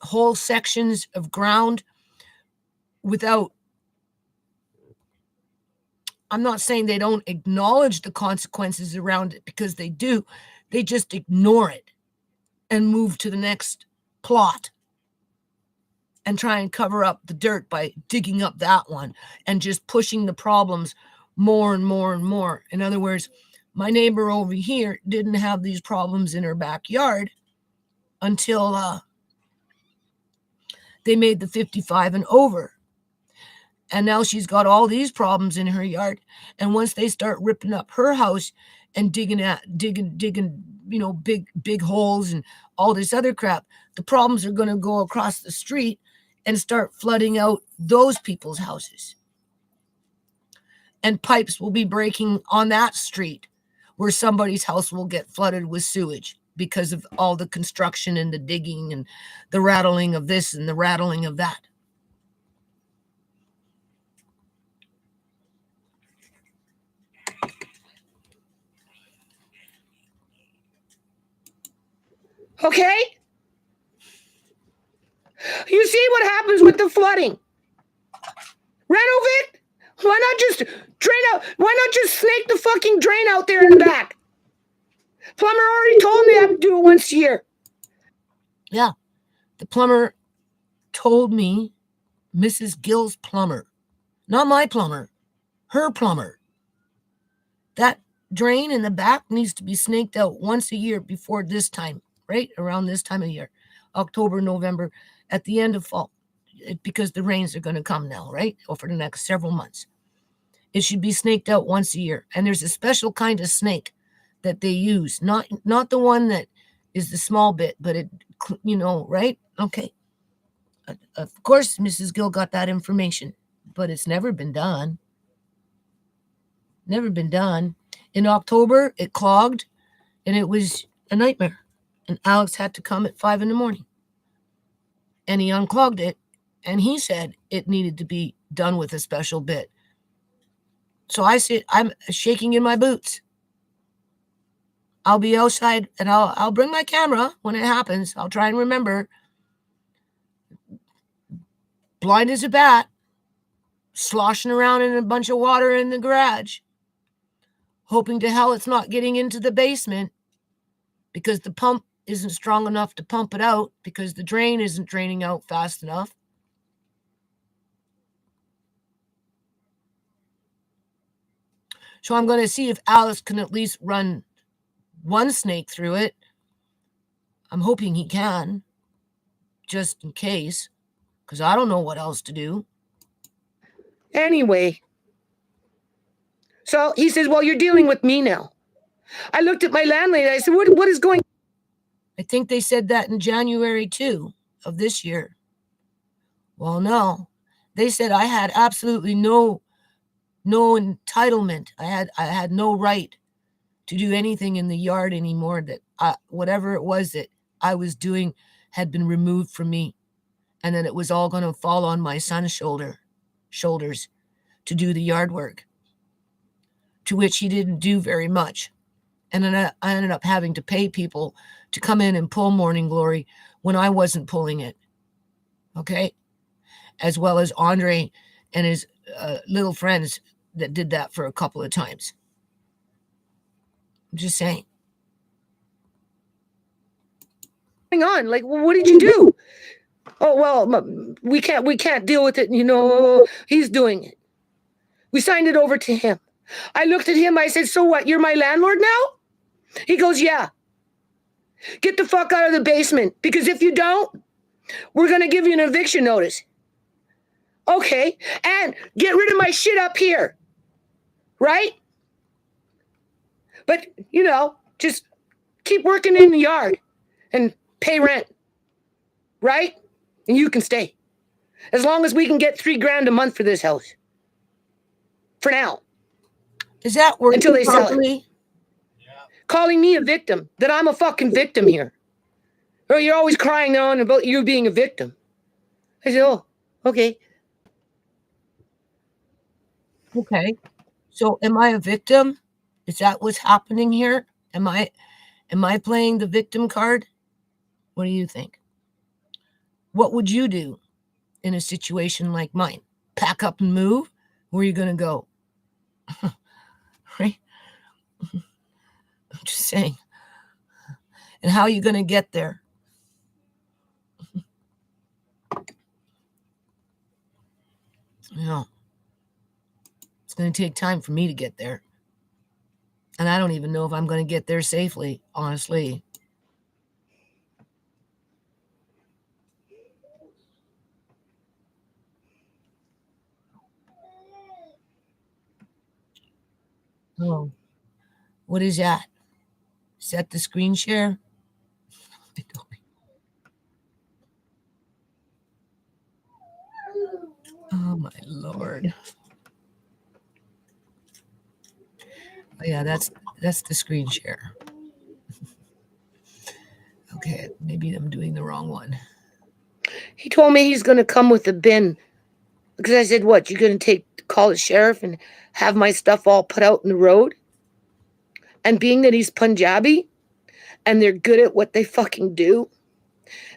whole sections of ground without, I'm not saying they don't acknowledge the consequences around it, because they do. They just ignore it and move to the next plot and try and cover up the dirt by digging up that one and just pushing the problems more and more and more. In other words, my neighbor over here didn't have these problems in her backyard until they made the 55 and over. And now she's got all these problems in her yard. And once they start ripping up her house and digging, big holes and all this other crap, the problems are going to go across the street and start flooding out those people's houses. And pipes will be breaking on that street where somebody's house will get flooded with sewage because of all the construction and the digging and the rattling of this and the rattling of that. Okay? You see what happens with the flooding? Renovate? Why not just drain out? Why not just snake the fucking drain out there in the back? Plumber already told me I have to do it once a year. Yeah. The plumber told me, Mrs. Gill's plumber, not my plumber, her plumber, that drain in the back needs to be snaked out once a year before this time, right around this time of year, October, November, at the end of fall, because the rains are going to come now, right? Over the next several months. It should be snaked out once a year. And there's a special kind of snake that they use, not the one that is the small bit, but it, right? Okay. Of course, Mrs. Gill got that information, but it's never been done. Never been done. In October, it clogged, and it was a nightmare. And Alex had to come at 5 a.m. And he unclogged it, and he said it needed to be done with a special bit. So I said, I'm shaking in my boots. I'll be outside, and I'll bring my camera when it happens. I'll try and remember. Blind as a bat, sloshing around in a bunch of water in the garage, hoping to hell it's not getting into the basement because the pump isn't strong enough to pump it out, because the drain isn't draining out fast enough. So I'm going to see if Alice can at least run one snake through it. I'm hoping he can, just in case, because I don't know what else to do. Anyway, so he says, well, you're dealing with me now. I looked at my landlady. I said, what is going on? I think they said that in January, too, of this year. Well, no. They said I had absolutely no entitlement. I had no right to do anything in the yard anymore. That whatever it was that I was doing had been removed from me, and that it was all going to fall on my son's shoulders to do the yard work, to which he didn't do very much. And then I ended up having to pay people to come in and pull Morning Glory when I wasn't pulling it. Okay? As well as Andre and his little friends that did that for a couple of times. I'm just saying. What's going on? Like, well, what did you do? Oh, well, we can't deal with it. He's doing it. We signed it over to him. I looked at him. I said, so what? You're my landlord now? He goes, yeah. Get the fuck out of the basement, because if you don't, we're going to give you an eviction notice. Okay. And get rid of my shit up here. Right? But, just keep working in the yard and pay rent. Right? And you can stay. As long as we can get $3,000 a month for this house. For now. Is that working until they properly? sell it? calling me a victim, that I'm a fucking victim here. Or you're always crying on about you being a victim. I said, oh, okay. Okay. So am I a victim? Is that what's happening here? Am I playing the victim card? What do you think? What would you do in a situation like mine? Pack up and move? Where are you going to go? Right? I'm just saying. And how are you going to get there? You know, it's going to take time for me to get there. And I don't even know if I'm going to get there safely, honestly. Oh, what is that? Is that the screen share? Oh my Lord. Oh, yeah, that's the screen share. Okay, maybe I'm doing the wrong one. He told me he's going to come with a bin. Because I said, what, you're going to call the sheriff and have my stuff all put out in the road? And being that he's Punjabi and they're good at what they fucking do,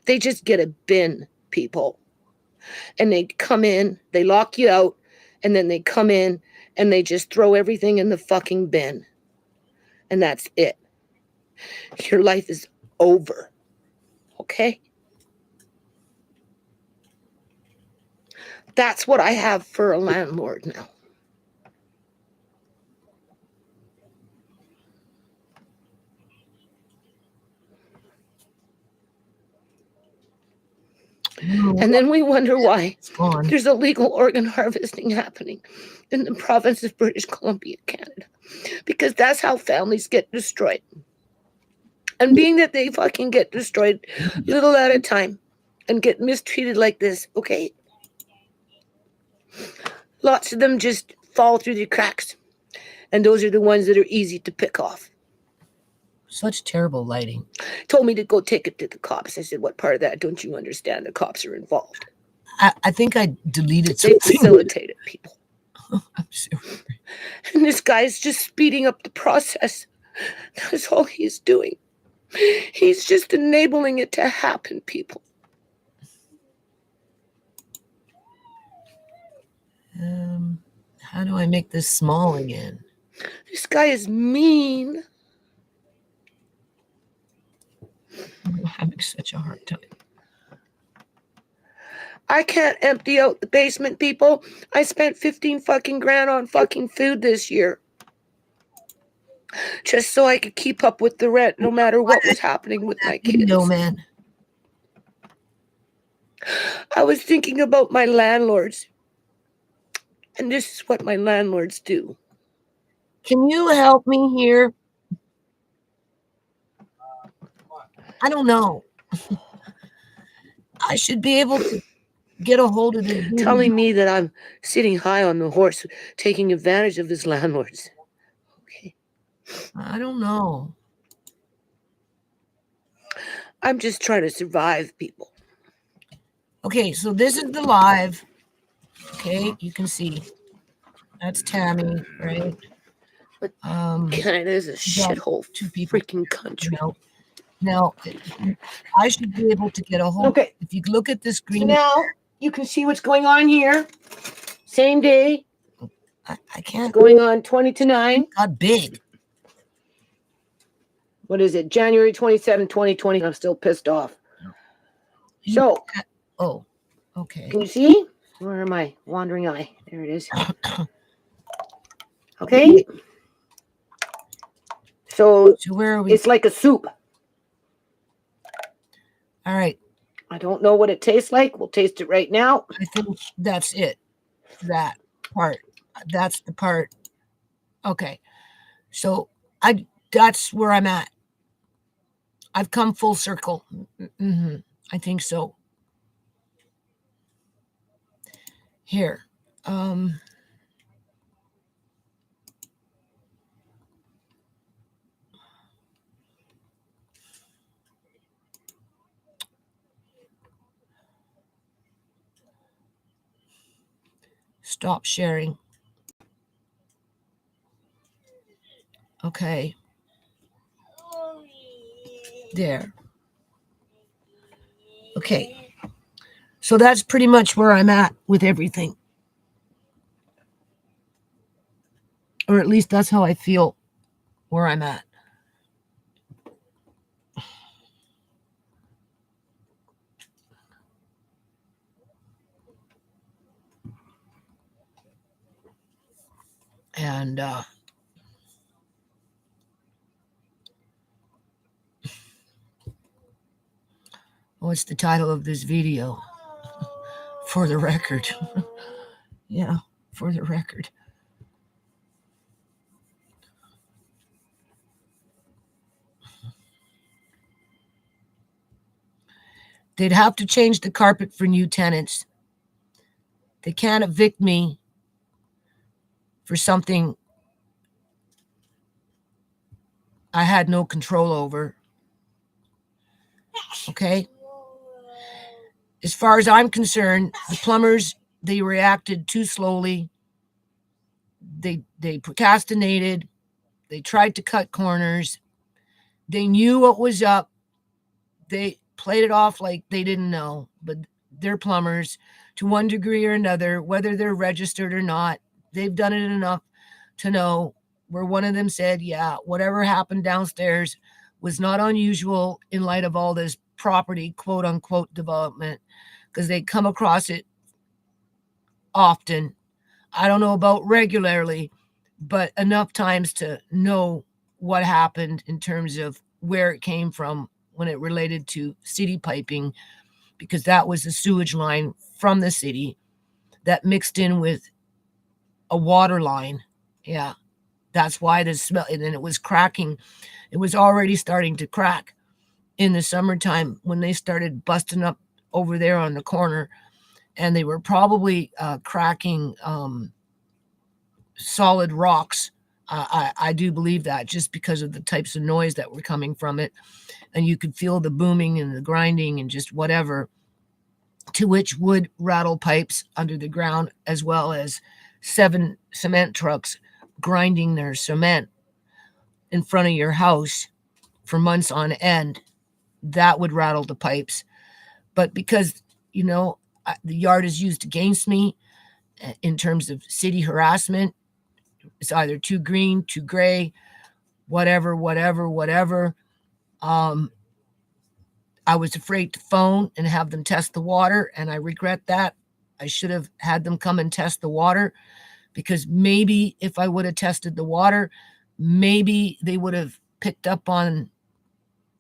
they just get a bin, people. And they come in, they lock you out, and then they come in and they just throw everything in the fucking bin. And that's it. Your life is over. Okay? That's what I have for a landlord now. And then we wonder why there's illegal organ harvesting happening in the province of British Columbia, Canada. Because that's how families get destroyed. And being that they fucking get destroyed little at a time and get mistreated like this, okay? Lots of them just fall through the cracks. And those are the ones that are easy to pick off. Such terrible lighting. Told me to go take it to the cops. I said, what part of that don't you understand? The cops are involved. I think I deleted They something. facilitated people. I'm sorry. And this guy's just speeding up the process. That's all he's doing. He's just enabling it to happen, people. How do I make this small again? This guy is mean. I'm having such a hard time. I can't empty out the basement, people. I spent 15 fucking grand on fucking food this year. Just so I could keep up with the rent, no matter what was happening with my kids. No, man. I was thinking about my landlords. And this is what my landlords do. Can you help me here? I don't know. I should be able to get a hold of this. Telling me that I'm sitting high on the horse, taking advantage of his landlords. Okay. I don't know. I'm just trying to survive, people. Okay, so this is the live. Okay, you can see. That's Tammy, right? But Canada is a shithole, freaking country. Now, I should be able to get a hold. Okay. If you look at the screen. So now you can see what's going on here. Same day. I can't. It's going on 20 to 9. Got big. What is it? January 27, 2020. I'm still pissed off. So. Oh, okay. Can you see? Where am I? Wandering eye. There it is. Okay. So where are we? It's like a soup. All right. I don't know what it tastes like. We'll taste it right now. I think that's it. That part. That's the part. Okay. So that's where I'm at. I've come full circle. Mm-hmm. I think so. Here. Stop sharing. Okay. There. Okay. So that's pretty much where I'm at with everything. Or at least that's how I feel where I'm at. And what's the title of this video? For the record. Yeah, for the record. They'd have to change the carpet for new tenants. They can't evict me for something I had no control over. Okay? As far as I'm concerned, the plumbers, they reacted too slowly. They procrastinated. They tried to cut corners. They knew what was up. They played it off like they didn't know, but they're plumbers to one degree or another, whether they're registered or not. They've done it enough to know where one of them said, yeah, whatever happened downstairs was not unusual in light of all this property, quote unquote, development, because they come across it often. I don't know about regularly, but enough times to know what happened in terms of where it came from when it related to city piping, because that was the sewage line from the city that mixed in with a water line. Yeah, that's why the smell, and then it was cracking. It was already starting to crack in the summertime when they started busting up over there on the corner, and they were probably cracking solid rocks. I do believe that, just because of the types of noise that were coming from it. And you could feel the booming and the grinding and just whatever, to which would rattle pipes under the ground, as well as 7 cement trucks grinding their cement in front of your house for months on end. That would rattle the pipes. But because, the yard is used against me in terms of city harassment, it's either too green, too gray, whatever. I was afraid to phone and have them test the water, and I regret that. I should have had them come and test the water, because maybe if I would have tested the water, maybe they would have picked up on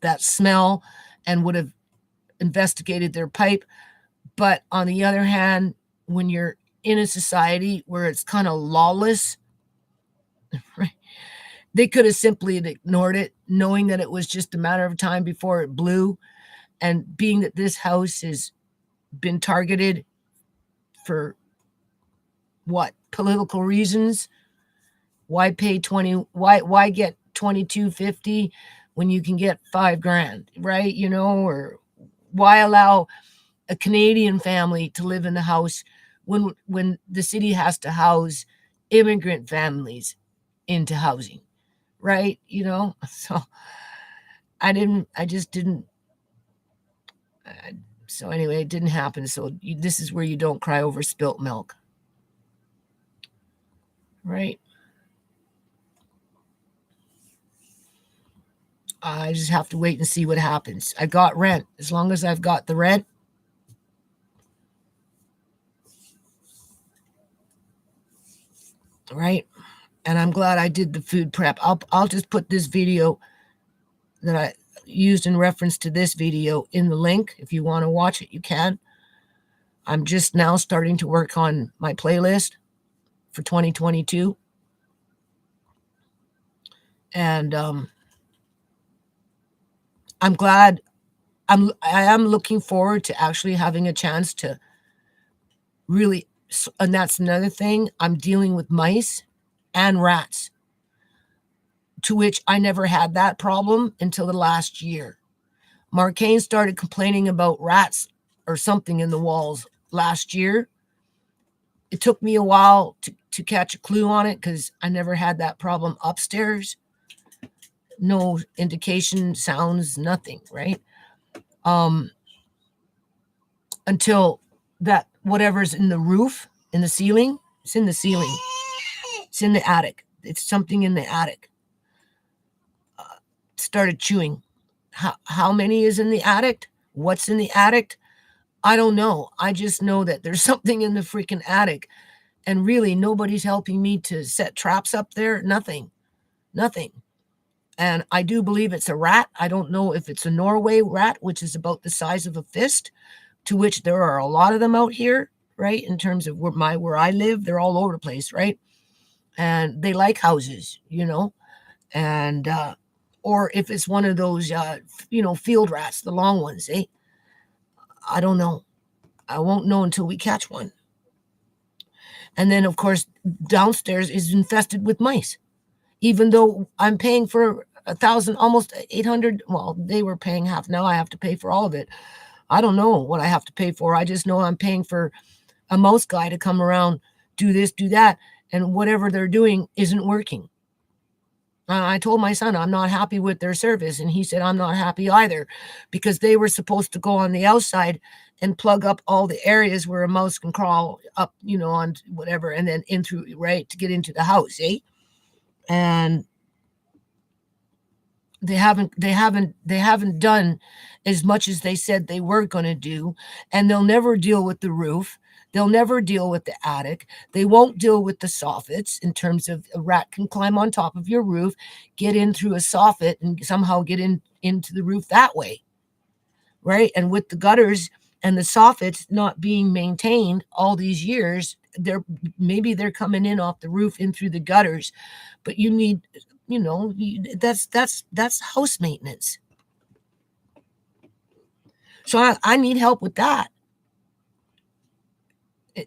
that smell and would have investigated their pipe. But on the other hand, when you're in a society where it's kind of lawless, right, they could have simply ignored it, knowing that it was just a matter of time before it blew. And being that this house has been targeted for what? Political reasons. Why pay 20? Why get $22.50 when you can get $5,000, right? Or why allow a Canadian family to live in the house when the city has to house immigrant families into housing, right? So I just didn't. So anyway, it didn't happen. So this is where you don't cry over spilt milk, right? I just have to wait and see what happens. I got rent. As long as I've got the rent, right? And I'm glad I did the food prep. I'll just put this video that I used in reference to this video in the link. If you want to watch it, you can. I'm just now starting to work on my playlist for 2022. And I'm glad. I am looking forward to actually having a chance to really, and that's another thing, I'm dealing with mice and rats, to which I never had that problem until the last year. Marcane started complaining about rats or something in the walls last year. It took me a while to catch a clue on it because I never had that problem upstairs. No indication, sounds, nothing, right? Until that whatever's in the roof, in the ceiling, it's in the ceiling. It's in the attic. It's something in the attic. Started chewing. How many is in the attic? What's in the attic? I don't know. I just know that there's something in the freaking attic. And really, nobody's helping me to set traps up there. Nothing. And I do believe it's a rat. I don't know if it's a Norway rat, which is about the size of a fist, to which there are a lot of them out here, right? In terms of where I live, they're all over the place, right? And they like houses, and or if it's one of those, field rats, the long ones, eh? I don't know. I won't know until we catch one. And then, of course, downstairs is infested with mice. Even though I'm paying for 1,000, almost 800, well, they were paying half. Now I have to pay for all of it. I don't know what I have to pay for. I just know I'm paying for a mouse guy to come around, do this, do that, and whatever they're doing isn't working. I told my son I'm not happy with their service, and he said I'm not happy either, because they were supposed to go on the outside and plug up all the areas where a mouse can crawl up, on whatever, and then in through, right, to get into the house, eh? And they haven't done as much as they said they were going to do, and they'll never deal with the roof. They'll never deal with the attic. They won't deal with the soffits, in terms of a rat can climb on top of your roof, get in through a soffit, and somehow get into the roof that way, right? And with the gutters and the soffits not being maintained all these years, maybe they're coming in off the roof in through the gutters, but you need, that's house maintenance. So I need help with that,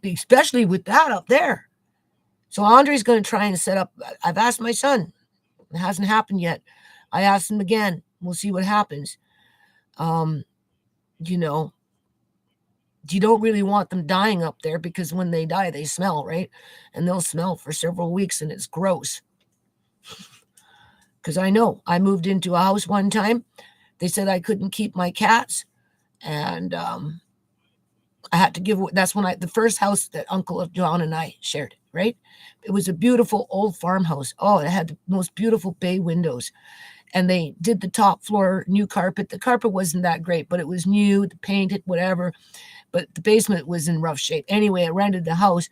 especially with that up there. So Andre's going to try and set up. I've asked my son. It hasn't happened yet. I asked him again. We'll see what happens. You don't really want them dying up there, because when they die, they smell, right? And they'll smell for several weeks, and it's gross. Because I know I moved into a house one time. They said I couldn't keep my cats, and I had to give. That's when the first house that Uncle John and I shared, right? It was a beautiful old farmhouse. Oh, it had the most beautiful bay windows, and they did the top floor new carpet. The carpet wasn't that great, but it was new, painted, whatever. But the basement was in rough shape. Anyway, I rented the house.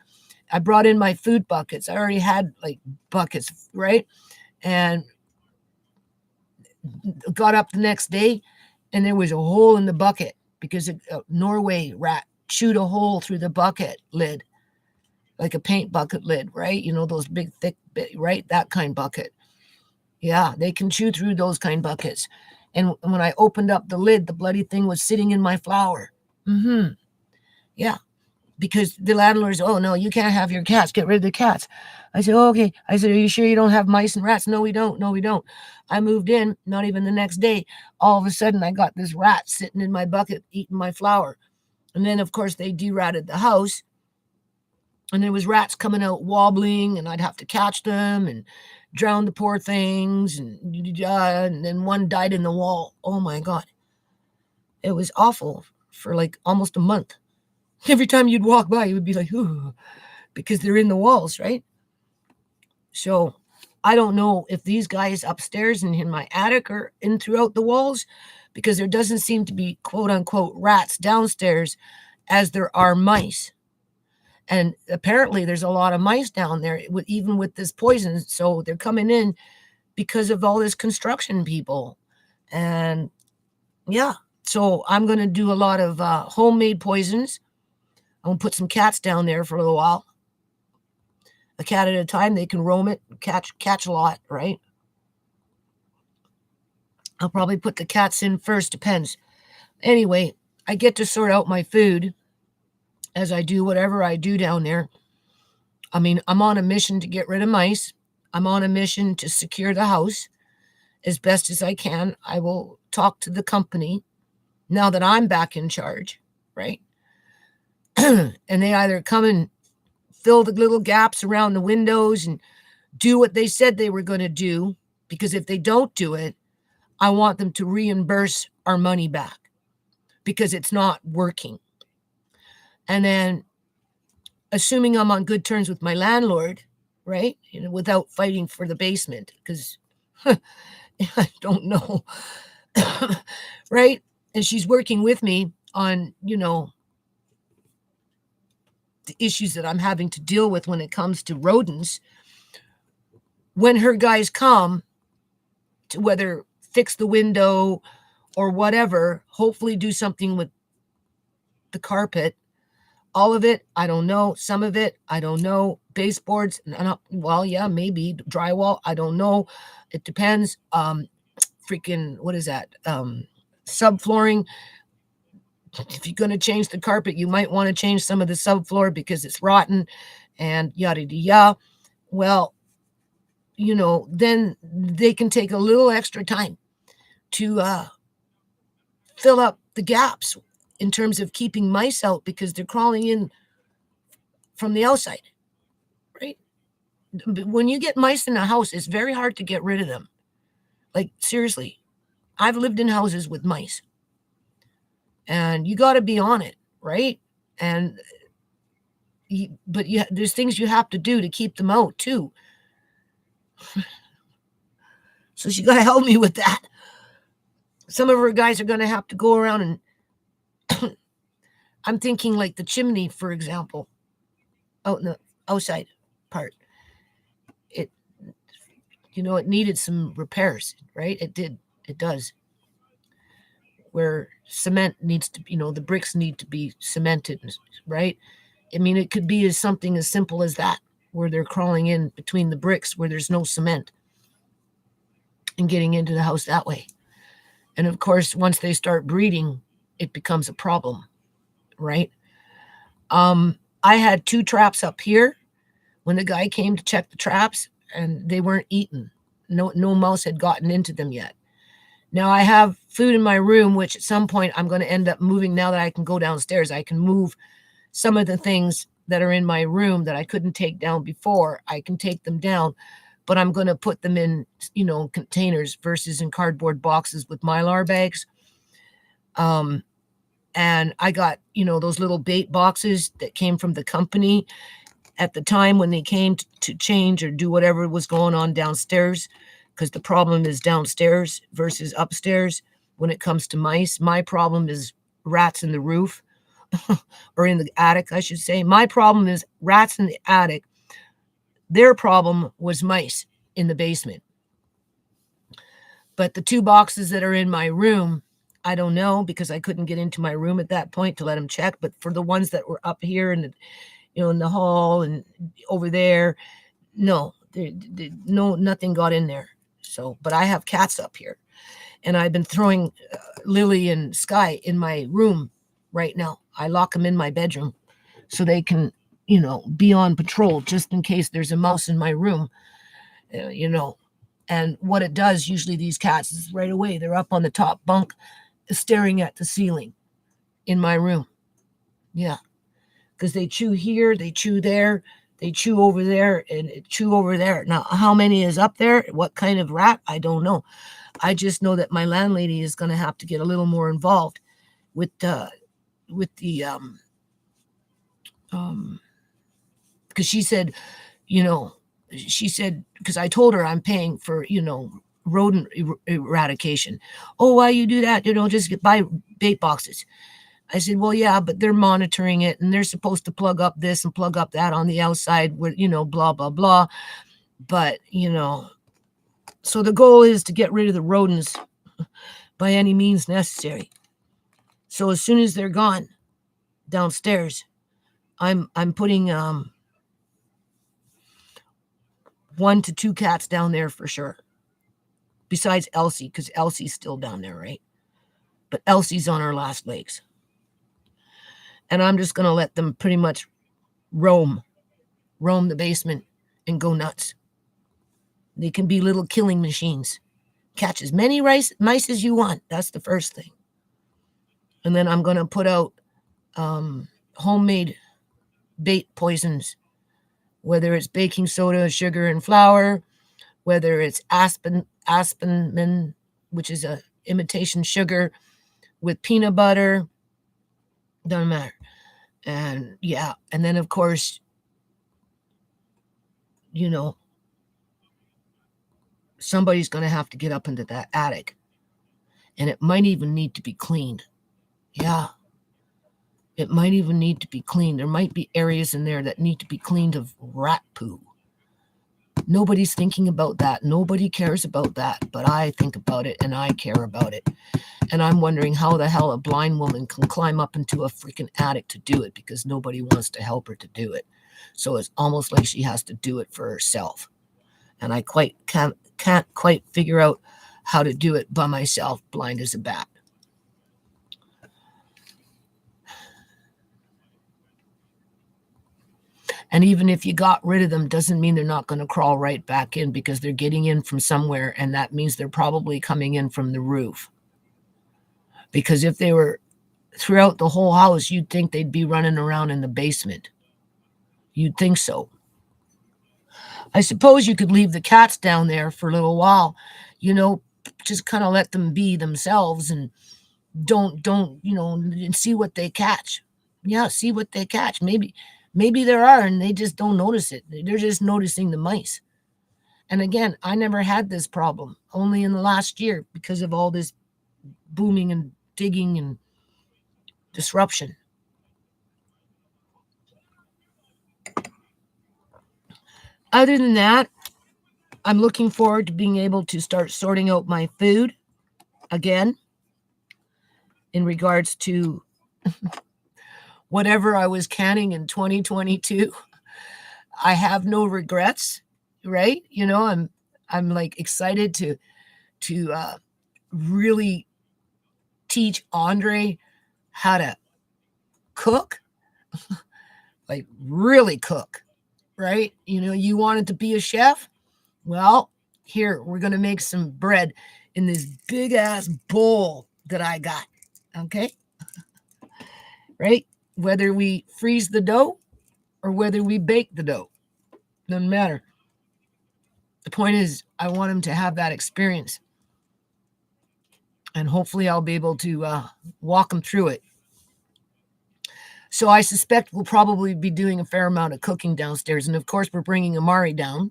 I brought in my food buckets. I already had like buckets, right? And got up the next day, and there was a hole in the bucket because a Norway rat chewed a hole through the bucket lid, like a paint bucket lid, right? Those big, thick, right? That kind bucket. Yeah, they can chew through those kind buckets. And when I opened up the lid, the bloody thing was sitting in my flour. Yeah, because the landlord's, oh, no, you can't have your cats. Get rid of the cats. I said, oh, okay. I said, are you sure you don't have mice and rats? No, we don't. No, we don't. I moved in, not even the next day. All of a sudden, I got this rat sitting in my bucket eating my flour. And then, of course, they de-ratted the house. And there was rats coming out wobbling, and I'd have to catch them and drown the poor things. And then one died in the wall. Oh, my God. It was awful for like almost a month. Every time you'd walk by, you would be like, ooh, because they're in the walls, right? So I don't know if these guys upstairs and in my attic are in throughout the walls, because there doesn't seem to be quote unquote rats downstairs as there are mice. And apparently there's a lot of mice down there, even with this poison. So they're coming in because of all this construction people. And yeah, so I'm going to do a lot of homemade poisons. I'm going to put some cats down there for a little while. A cat at a time. They can roam it, catch a lot, right? I'll probably put the cats in first, depends. Anyway, I get to sort out my food as I do whatever I do down there. I mean, I'm on a mission to get rid of mice. I'm on a mission to secure the house as best as I can. I will talk to the company now that I'm back in charge, right? And they either come and fill the little gaps around the windows and do what they said they were going to do, because if they don't do it, I want them to reimburse our money back because it's not working. And then, assuming I'm on good terms with my landlord, right? Without fighting for the basement, because I don't know, right? And she's working with me on, the issues that I'm having to deal with when it comes to rodents. When her guys come to whether fix the window or whatever, hopefully do something with the carpet. All of it, I don't know. Some of it, I don't know. Baseboards, well, yeah, maybe. Drywall, I don't know. It depends. What is that? Subflooring. If you're going to change the carpet, you might want to change some of the subfloor because it's rotten and yada yada. Well, then they can take a little extra time to fill up the gaps in terms of keeping mice out, because they're crawling in from the outside, right? When you get mice in a house, it's very hard to get rid of them. Like, seriously, I've lived in houses with mice. And you got to be on it, right? And there's things you have to do to keep them out too. So she got to help me with that. Some of her guys are going to have to go around and I'm thinking like the chimney, for example, out in the outside part. It needed some repairs, right? It does. Where cement needs to, the bricks need to be cemented, right? I mean, it could be something as simple as that, where they're crawling in between the bricks where there's no cement and getting into the house that way. And of course, once they start breeding, it becomes a problem, right? I had 2 traps up here when the guy came to check the traps, and they weren't eaten. No mouse had gotten into them yet. Now I have food in my room, which at some point I'm going to end up moving. Now that I can go downstairs, I can move some of the things that are in my room that I couldn't take down before. I can take them down, but I'm going to put them in, containers versus in cardboard boxes with Mylar bags. And I got, those little bait boxes that came from the company at the time when they came to change or do whatever was going on downstairs. Because the problem is downstairs versus upstairs when it comes to mice. My problem is rats in the roof or in the attic, I should say. My problem is rats in the attic. Their problem was mice in the basement. But the 2 boxes that are in my room, I don't know, because I couldn't get into my room at that point to let them check. But for the ones that were up here in the hall and over there, no, nothing got in there. So, but I have cats up here, and I've been throwing Lily and Sky in my room right now. I lock them in my bedroom so they can, be on patrol just in case there's a mouse in my room, And what it does, usually these cats, is right away, they're up on the top bunk staring at the ceiling in my room. Yeah, because they chew here, they chew there. They chew over there and chew over there. Now, how many is up there? What kind of rat? I don't know. I just know that my landlady is going to have to get a little more involved with the because she said, because I told her I'm paying for, rodent eradication. Oh, why you do that? Just buy bait boxes. I said, well, yeah, but they're monitoring it, and they're supposed to plug up this and plug up that on the outside where, blah, blah, blah. But, so the goal is to get rid of the rodents by any means necessary. So as soon as they're gone downstairs, I'm putting 1 to 2 cats down there for sure. Besides Elsie, because Elsie's still down there, right? But Elsie's on her last legs. And I'm just going to let them pretty much roam the basement and go nuts. They can be little killing machines. Catch as many mice as you want. That's the first thing. And then I'm going to put out homemade bait poisons whether it's baking soda, sugar, and flour, whether it's aspartame, which is a imitation sugar, with peanut butter, doesn't matter. And yeah, and then of course, you know, somebody's going to have to get up into that attic, and it might even need to be cleaned. Yeah, it might even need to be cleaned. There might be areas in there that need to be cleaned of rat poo. Nobody's thinking about that. Nobody cares about that, but I think about it and I care about it. And I'm wondering how the hell a blind woman can climb up into a freaking attic to do it, because nobody wants to help her to do it. So it's almost like she has to do it for herself. And I can't quite figure out how to do it by myself, blind as a bat. And even if you got rid of them, doesn't mean they're not going to crawl right back in, because they're getting in from somewhere, and that means they're probably coming in from the roof. Because if they were throughout the whole house, you'd think they'd be running around in the basement. You'd think so. I suppose you could leave the cats down there for a little while, just kind of let them be themselves, and don't, and see what they catch. Yeah, see what they catch. Maybe there are, and they just don't notice it. They're just noticing the mice. And again, I never had this problem, only in the last year, because of all this booming and digging and disruption. Other than that, I'm looking forward to being able to start sorting out my food again in regards to whatever I was canning in 2022. I have no regrets, right? I'm like excited to really teach Andre how to cook, like really cook, right? You wanted to be a chef? Well, here, we're going to make some bread in this big ass bowl that I got. Okay? Right? Whether we freeze the dough or whether we bake the dough, doesn't matter. The point is, I want him to have that experience. And hopefully I'll be able to walk him through it. So I suspect we'll probably be doing a fair amount of cooking downstairs. And of course, we're bringing Amari down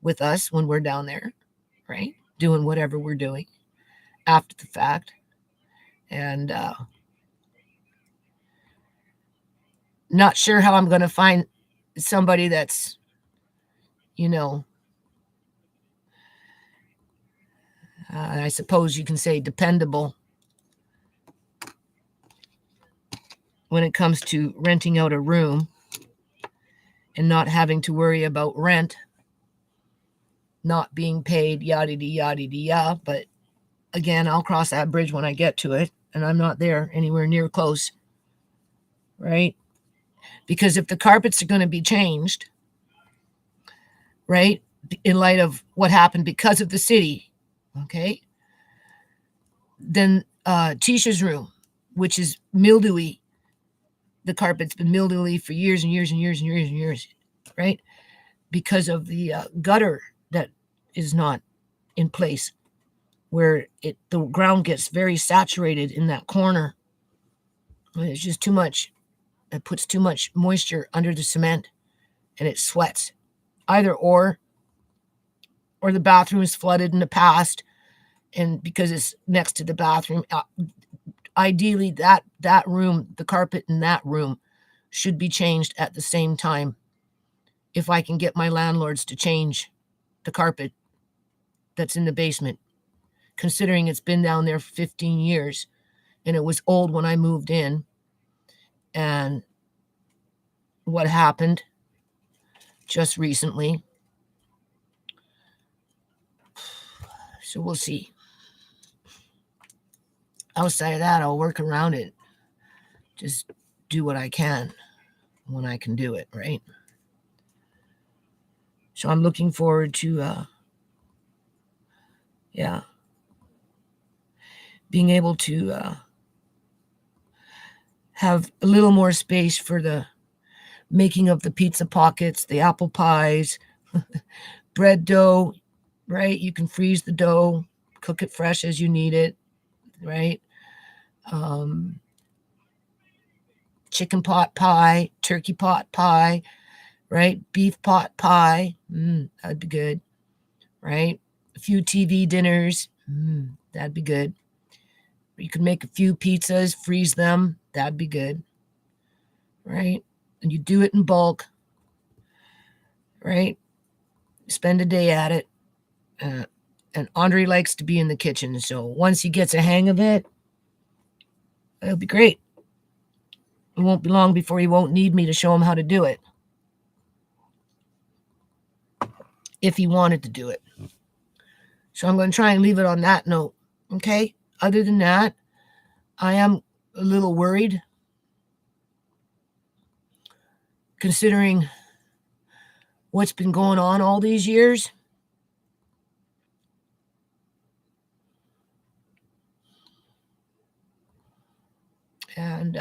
with us when we're down there, right? Doing whatever we're doing after the fact. And not sure how I'm going to find somebody that's, I suppose you can say dependable when it comes to renting out a room and not having to worry about rent not being paid, yada. But again, I'll cross that bridge when I get to it, and I'm not there anywhere near close, right? Because if the carpets are going to be changed, right, in light of what happened because of the city, okay, then Tisha's room, which is mildewy, the carpet's been mildewy for years and years and years and years and years, right? Because of the gutter that is not in place, where the ground gets very saturated in that corner. It's just too much. It puts too much moisture under the cement, and it sweats. Either or the bathroom is flooded in the past, and because it's next to the bathroom, ideally that room, the carpet in that room, should be changed at the same time. If I can get my landlords to change the carpet that's in the basement, considering it's been down there for 15 years and it was old when I moved in, and what happened just recently. So we'll see. Outside of that, I'll work around it. Just do what I can when I can do it, right? So I'm looking forward to, being able to have a little more space for the making of the pizza pockets, the apple pies, bread dough, right? You can freeze the dough, cook it fresh as you need it, right? Chicken pot pie, turkey pot pie, right? Beef pot pie, that'd be good, right? A few TV dinners, that'd be good. You could make a few pizzas, freeze them, that'd be good, right? And you do it in bulk, right? Spend a day at it. And Andre likes to be in the kitchen, so once he gets a hang of it, it'll be great. It won't be long before he won't need me to show him how to do it. If he wanted to do it. So I'm going to try and leave it on that note. Okay? Other than that, I am a little worried considering what's been going on all these years. And